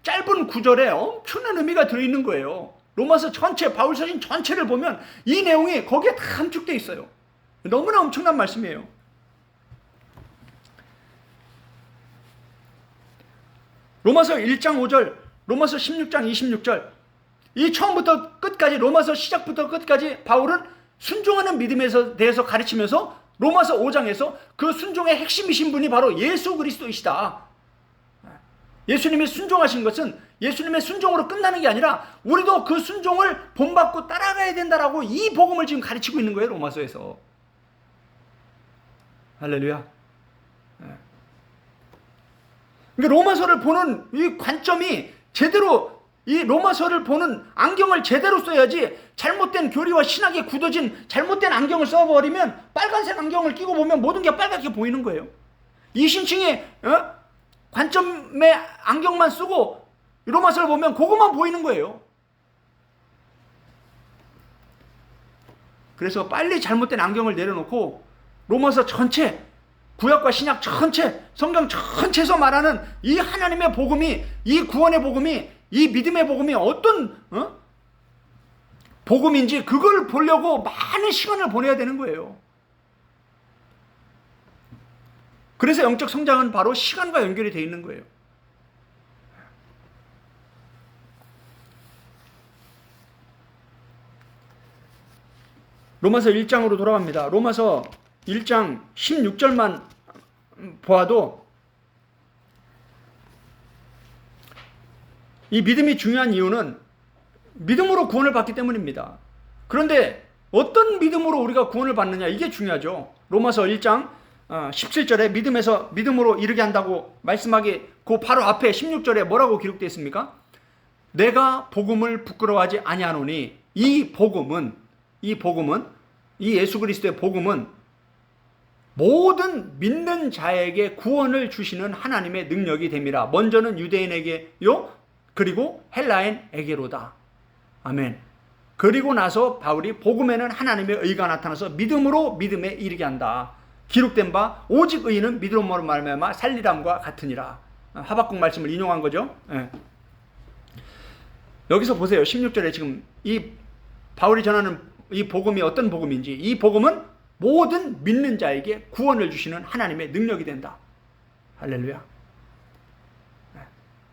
짧은 구절에 엄청난 의미가 들어있는 거예요. 로마서 전체, 바울 서신 전체를 보면 이 내용이 거기에 다 함축되어 있어요. 너무나 엄청난 말씀이에요. 로마서 1장 5절, 로마서 16장 26절, 이 처음부터 끝까지, 로마서 시작부터 끝까지 바울은 순종하는 믿음에 대해서 가르치면서 로마서 5장에서 그 순종의 핵심이신 분이 바로 예수 그리스도이시다. 예수님이 순종하신 것은 예수님의 순종으로 끝나는 게 아니라 우리도 그 순종을 본받고 따라가야 된다라고 이 복음을 지금 가르치고 있는 거예요, 로마서에서. 할렐루야. 그러니까 로마서를 보는 이 관점이 제대로, 이 로마서를 보는 안경을 제대로 써야지, 잘못된 교리와 신학에 굳어진 잘못된 안경을 써버리면, 빨간색 안경을 끼고 보면 모든 게 빨갛게 보이는 거예요. 이신칭의 관점의 안경만 쓰고 로마서를 보면 그것만 보이는 거예요. 그래서 빨리 잘못된 안경을 내려놓고 로마서 전체, 구약과 신약 전체, 성경 전체에서 말하는 이 하나님의 복음이, 이 구원의 복음이, 이 믿음의 복음이 어떤 복음인지 그걸 보려고 많은 시간을 보내야 되는 거예요. 그래서 영적 성장은 바로 시간과 연결이 되어 있는 거예요. 로마서 1장으로 돌아갑니다. 로마서 1장 16절만 보아도 이 믿음이 중요한 이유는 믿음으로 구원을 받기 때문입니다. 그런데 어떤 믿음으로 우리가 구원을 받느냐, 이게 중요하죠. 로마서 1장 17절에 믿음에서 믿음으로 이르게 한다고 말씀하기 그 바로 앞에 16절에 뭐라고 기록되어 있습니까? 내가 복음을 부끄러워하지 아니하노니, 이 복음은 이 예수 그리스도의 복음은 모든 믿는 자에게 구원을 주시는 하나님의 능력이 됨이라. 먼저는 유대인에게요, 그리고 헬라인에게로다. 아멘. 그리고 나서 바울이 복음에는 하나님의 의가 나타나서 믿음으로 믿음에 이르게 한다. 기록된 바 오직 의인은 믿음으로 말미암아 살리람과 같으니라. 하박국 말씀을 인용한 거죠. 네. 여기서 보세요. 16절에 지금 이 바울이 전하는 이 복음이 어떤 복음인지, 이 복음은 모든 믿는 자에게 구원을 주시는 하나님의 능력이 된다. 할렐루야.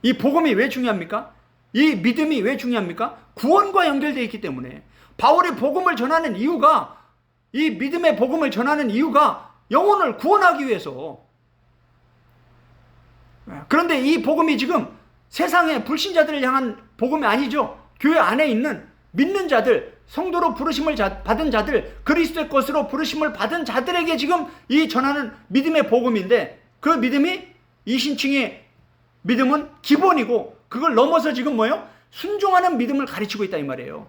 이 복음이 왜 중요합니까? 이 믿음이 왜 중요합니까? 구원과 연결되어 있기 때문에. 바울이 복음을 전하는 이유가, 이 믿음의 복음을 전하는 이유가 영혼을 구원하기 위해서. 그런데 이 복음이 지금 세상의 불신자들을 향한 복음이 아니죠. 교회 안에 있는 믿는 자들, 성도로 부르심을 받은 자들, 그리스도의 것으로 부르심을 받은 자들에게 지금 이 전하는 믿음의 복음인데, 그 믿음이, 이신칭의 믿음은 기본이고, 그걸 넘어서 지금 뭐예요? 순종하는 믿음을 가르치고 있다 이 말이에요.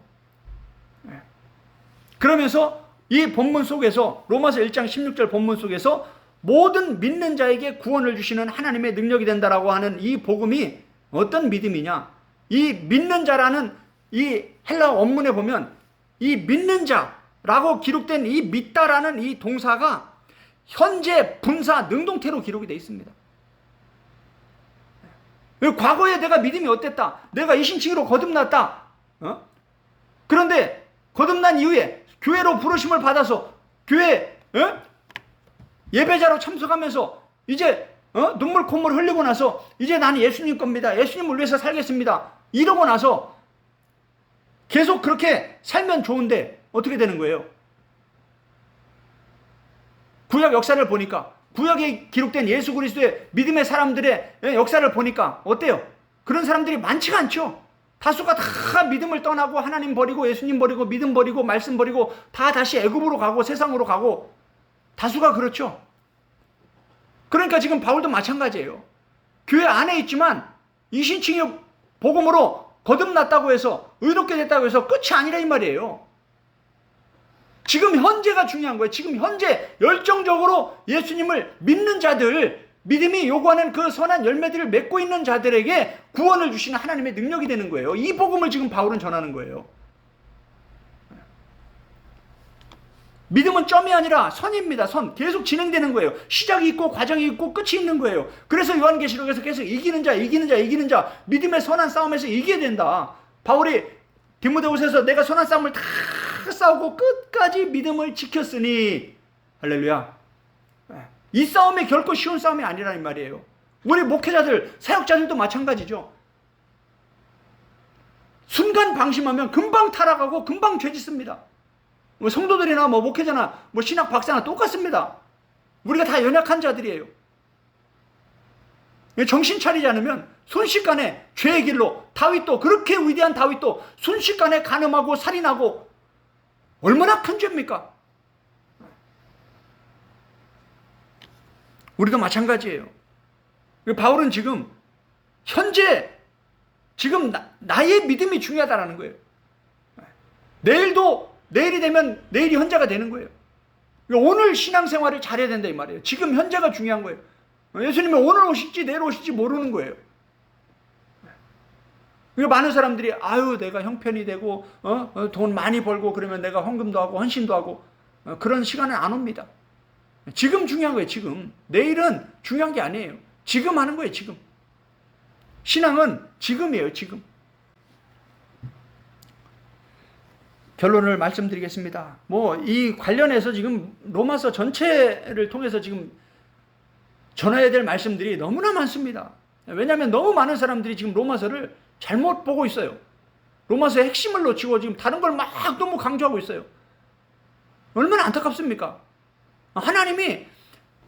그러면서 이 본문 속에서, 로마서 1장 16절 본문 속에서 모든 믿는 자에게 구원을 주시는 하나님의 능력이 된다라고 하는 이 복음이 어떤 믿음이냐? 이 믿는 자라는 이 헬라 원문에 보면 이 믿는 자라고 기록된 이 믿다라는 이 동사가 현재 분사 능동태로 기록이 되어 있습니다. 과거에 내가 믿음이 어땠다? 내가 이신칭으로 거듭났다. 그런데 거듭난 이후에 교회로 부르심을 받아서 교회 예배자로 참석하면서 이제 눈물 콧물 흘리고 나서 이제 나는 예수님 겁니다. 예수님을 위해서 살겠습니다. 이러고 나서 계속 그렇게 살면 좋은데 어떻게 되는 거예요? 구약 역사를 보니까, 구약에 기록된 예수 그리스도의 믿음의 사람들의 역사를 보니까 어때요? 그런 사람들이 많지가 않죠. 다수가 다 믿음을 떠나고 하나님 버리고 예수님 버리고 믿음 버리고 말씀 버리고 다 다시 애굽으로 가고 세상으로 가고, 다수가 그렇죠. 그러니까 지금 바울도 마찬가지예요. 교회 안에 있지만 이신칭의 복음으로 거듭났다고 해서, 의롭게 됐다고 해서 끝이 아니라 이 말이에요. 지금 현재가 중요한 거예요. 지금 현재 열정적으로 예수님을 믿는 자들, 믿음이 요구하는 그 선한 열매들을 맺고 있는 자들에게 구원을 주시는 하나님의 능력이 되는 거예요. 이 복음을 지금 바울은 전하는 거예요. 믿음은 점이 아니라 선입니다. 선. 계속 진행되는 거예요. 시작이 있고 과정이 있고 끝이 있는 거예요. 그래서 요한계시록에서 계속 이기는 자, 믿음의 선한 싸움에서 이겨야 된다. 바울이 디모데후서에서 내가 선한 싸움을 다 싸우고 끝까지 믿음을 지켰으니, 할렐루야. 이 싸움이 결코 쉬운 싸움이 아니라는 말이에요. 우리 목회자들, 사역자들도 마찬가지죠. 순간 방심하면 금방 타락하고 금방 죄짓습니다. 성도들이나 목회자나 신학 박사나 똑같습니다. 우리가 다 연약한 자들이에요. 정신 차리지 않으면 순식간에 죄의 길로, 다윗도, 그렇게 위대한 다윗도 순식간에 간음하고 살인하고, 얼마나 큰 죄입니까? 우리도 마찬가지예요. 바울은 지금 현재 지금 나의 믿음이 중요하다라는 거예요. 내일이 되면 내일이 현재가 되는 거예요. 오늘 신앙생활을 잘해야 된다 이 말이에요. 지금 현재가 중요한 거예요. 예수님이 오늘 오실지 내일 오실지 모르는 거예요. 많은 사람들이 내가 형편이 되고 돈 많이 벌고 그러면 내가 헌금도 하고 헌신도 하고 그런 시간은 안 옵니다. 지금 중요한 거예요. 지금. 내일은 중요한 게 아니에요. 지금 하는 거예요. 지금. 신앙은 지금이에요. 지금. 결론을 말씀드리겠습니다. 이 관련해서 지금 로마서 전체를 통해서 지금 전해야 될 말씀들이 너무나 많습니다. 왜냐하면 너무 많은 사람들이 지금 로마서를 잘못 보고 있어요. 로마서의 핵심을 놓치고 지금 다른 걸 막 너무 강조하고 있어요. 얼마나 안타깝습니까? 하나님이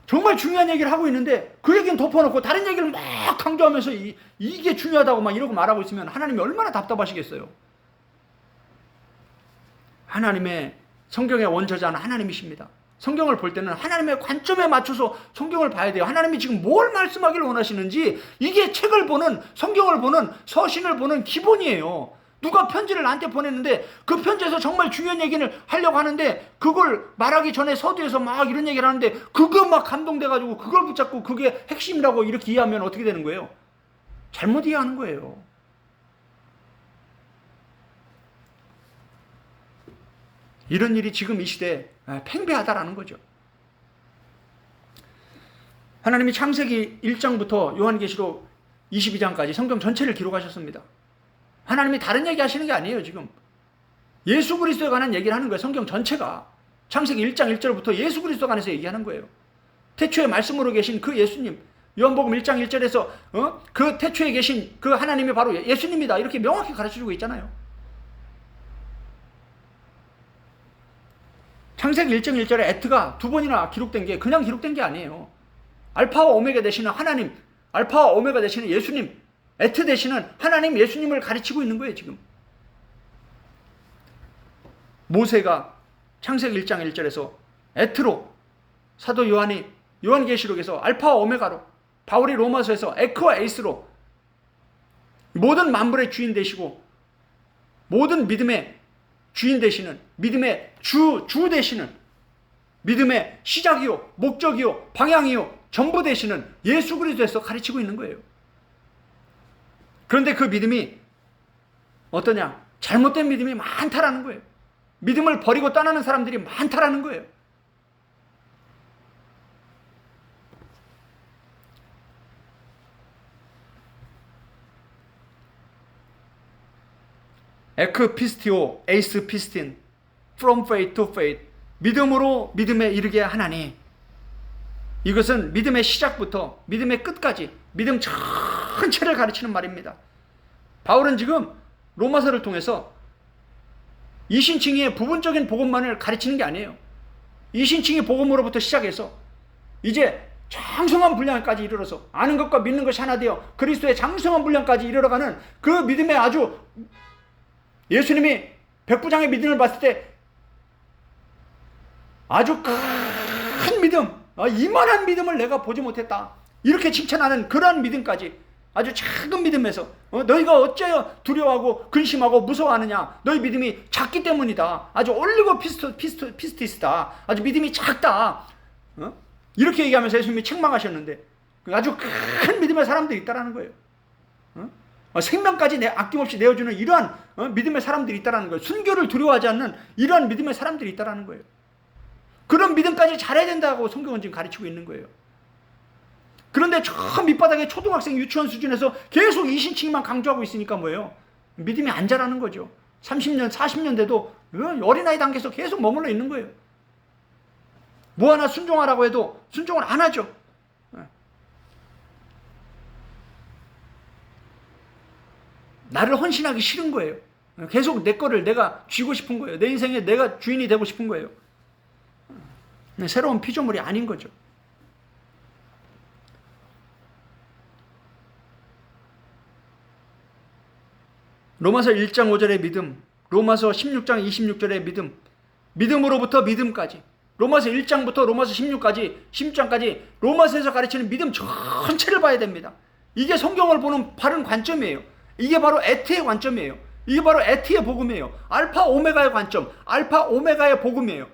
정말 중요한 얘기를 하고 있는데 그 얘기는 덮어놓고 다른 얘기를 막 강조하면서 이게 중요하다고 막 이러고 말하고 있으면 하나님이 얼마나 답답하시겠어요. 하나님의 성경의 원저자는 하나님이십니다. 성경을 볼 때는 하나님의 관점에 맞춰서 성경을 봐야 돼요. 하나님이 지금 뭘 말씀하기를 원하시는지 이게 책을 보는, 성경을 보는, 서신을 보는 기본이에요. 누가 편지를 나한테 보냈는데 그 편지에서 정말 중요한 얘기를 하려고 하는데 그걸 말하기 전에 서두에서 막 이런 얘기를 하는데 그거 막 감동돼가지고 그걸 붙잡고 그게 핵심이라고 이렇게 이해하면 어떻게 되는 거예요? 잘못 이해하는 거예요. 이런 일이 지금 이 시대에 팽배하다라는 거죠. 하나님이 창세기 1장부터 요한계시록 22장까지 성경 전체를 기록하셨습니다. 하나님이 다른 얘기 하시는 게 아니에요. 지금 예수 그리스도에 관한 얘기를 하는 거예요. 성경 전체가 창세기 1장 1절부터 예수 그리스도에 관해서 얘기하는 거예요. 태초에 말씀으로 계신 그 예수님, 요한복음 1장 1절에서 그 태초에 계신 그 하나님이 바로 예수님이다 이렇게 명확히 가르쳐주고 있잖아요. 창세기 1장 1절에 에트가 두 번이나 기록된 게 그냥 기록된 게 아니에요. 알파와 오메가 되시는 하나님, 알파와 오메가 되시는 예수님, 에트 되시는 하나님 예수님을 가르치고 있는 거예요. 지금 모세가 창세기 1장 1절에서 에트로, 사도 요한이 요한계시록에서 알파와 오메가로, 바울이 로마서에서 에크와 에이스로 모든 만물의 주인 되시고 모든 믿음의 주인 되시는, 믿음의 주 되시는, 믿음의 시작이요 목적이요 방향이요 전부 되시는 예수 그리스도에서 가르치고 있는 거예요. 그런데 그 믿음이 어떠냐? 잘못된 믿음이 많다라는 거예요. 믿음을 버리고 떠나는 사람들이 많다라는 거예요. 에크 피스티오, 에이스 피스틴, from faith to faith, 믿음으로 믿음에 이르게 하나니, 이것은 믿음의 시작부터 믿음의 끝까지 믿음 전체를 가르치는 말입니다. 바울은 지금 로마서를 통해서 이신칭의의 부분적인 복음만을 가르치는 게 아니에요. 이신칭의 복음으로부터 시작해서 이제 장성한 분량까지 이르러서 아는 것과 믿는 것이 하나 되어 그리스도의 장성한 분량까지 이르러가는 그 믿음의 아주, 예수님이 백부장의 믿음을 봤을 때 아주 큰 믿음, 이만한 믿음을 내가 보지 못했다 이렇게 칭찬하는 그러한 믿음까지, 아주 작은 믿음에서 너희가 어째요 두려워하고 근심하고 무서워하느냐, 너희 믿음이 작기 때문이다, 아주 올리고 피스티스다, 아주 믿음이 작다, 이렇게 얘기하면서 예수님이 책망하셨는데 아주 큰 믿음의 사람들이 있다라는 거예요. 생명까지 아낌없이 내어주는 이러한 믿음의 사람들이 있다라는 거예요. 순교를 두려워하지 않는 이러한 믿음의 사람들이 있다라는 거예요. 그런 믿음까지 잘해야 된다고 성경은 지금 가르치고 있는 거예요. 그런데 저 밑바닥에 초등학생 유치원 수준에서 계속 이신칭만 강조하고 있으니까 뭐예요? 믿음이 안 자라는 거죠. 30년 40년 돼도 어린아이 단계에서 계속 머물러 있는 거예요. 뭐 하나 순종하라고 해도 순종을 안 하죠. 나를 헌신하기 싫은 거예요. 계속 내 거를 내가 쥐고 싶은 거예요. 내 인생에 내가 주인이 되고 싶은 거예요. 새로운 피조물이 아닌 거죠. 로마서 1장 5절의 믿음, 로마서 16장 26절의 믿음, 믿음으로부터 믿음까지 로마서 1장부터 로마서 16장까지 로마서에서 가르치는 믿음 전체를 봐야 됩니다. 이게 성경을 보는 바른 관점이에요. 이게 바로 에트의 관점이에요. 이게 바로 에트의 복음이에요. 알파 오메가의 관점, 알파 오메가의 복음이에요.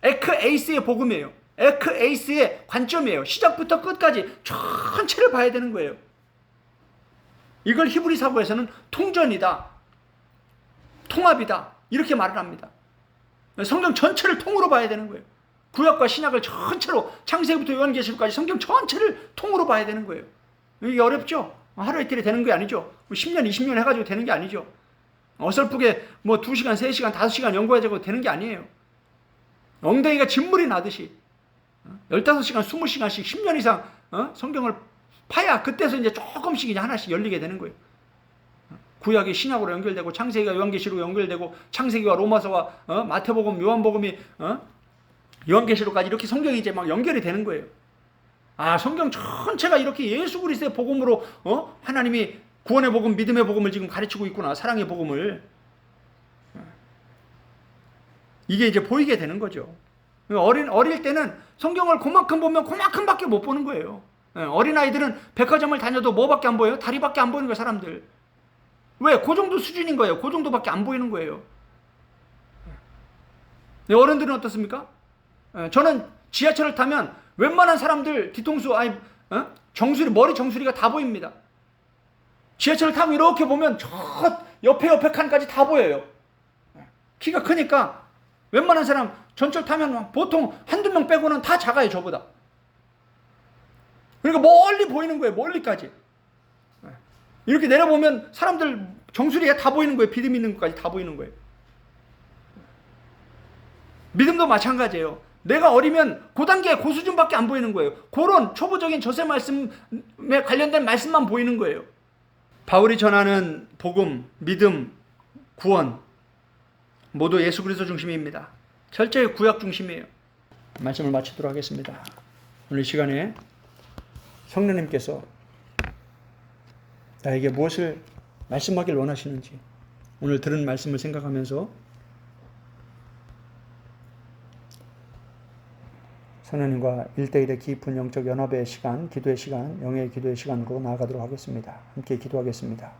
에크 에이스의 복음이에요. 에크 에이스의 관점이에요. 시작부터 끝까지 전체를 봐야 되는 거예요. 이걸 히브리 사고에서는 통전이다, 통합이다, 이렇게 말을 합니다. 성경 전체를 통으로 봐야 되는 거예요. 구약과 신약을 전체로, 창세기부터 요한계시록까지 성경 전체를 통으로 봐야 되는 거예요. 이게 어렵죠? 하루 이틀이 되는 게 아니죠. 10년, 20년 해가지고 되는 게 아니죠. 어설프게 2시간, 3시간, 5시간 연구해가지고 되는 게 아니에요. 엉덩이가 진물이 나듯이 15시간, 20시간씩 10년 이상 성경을 파야 그때서 이제 조금씩 이제 하나씩 열리게 되는 거예요. 구약이 신약으로 연결되고, 창세기가 요한계시록으로 연결되고, 창세기와 로마서와 마태복음, 요한복음이 요한계시록까지 이렇게 성경이 이제 막 연결이 되는 거예요. 아, 성경 전체가 이렇게 예수 그리스도의 복음으로 하나님이 구원의 복음, 믿음의 복음을 지금 가르치고 있구나, 사랑의 복음을. 이게 이제 보이게 되는 거죠. 어릴 때는 성경을 그만큼 보면 그만큼밖에 못 보는 거예요. 어린아이들은 백화점을 다녀도 뭐밖에 안 보여요? 다리밖에 안 보이는 거예요, 사람들. 왜? 그 정도 수준인 거예요. 그 정도밖에 안 보이는 거예요. 어른들은 어떻습니까? 저는 지하철을 타면 웬만한 사람들 뒤통수, 정수리, 머리 정수리가 다 보입니다. 지하철을 타고 이렇게 보면 저 옆에 칸까지 다 보여요. 키가 크니까 웬만한 사람 전철 타면 보통 한두 명 빼고는 다 작아요, 저보다. 그러니까 멀리 보이는 거예요, 멀리까지. 이렇게 내려보면 사람들 정수리가 다 보이는 거예요. 믿음 있는 것까지 다 보이는 거예요. 믿음도 마찬가지예요. 내가 어리면 그 단계, 그 수준밖에 안 보이는 거예요. 그런 초보적인 저세 말씀에 관련된 말씀만 보이는 거예요. 바울이 전하는 복음, 믿음, 구원 모두 예수 그리스도 중심입니다. 철저히 구약 중심이에요. 말씀을 마치도록 하겠습니다. 오늘 시간에 성령님께서 나에게 무엇을 말씀하길 원하시는지 오늘 들은 말씀을 생각하면서 성령님과 1대1의 깊은 영적 연합의 시간, 기도의 시간, 영의 기도의 시간으로 나아가도록 하겠습니다. 함께 기도하겠습니다.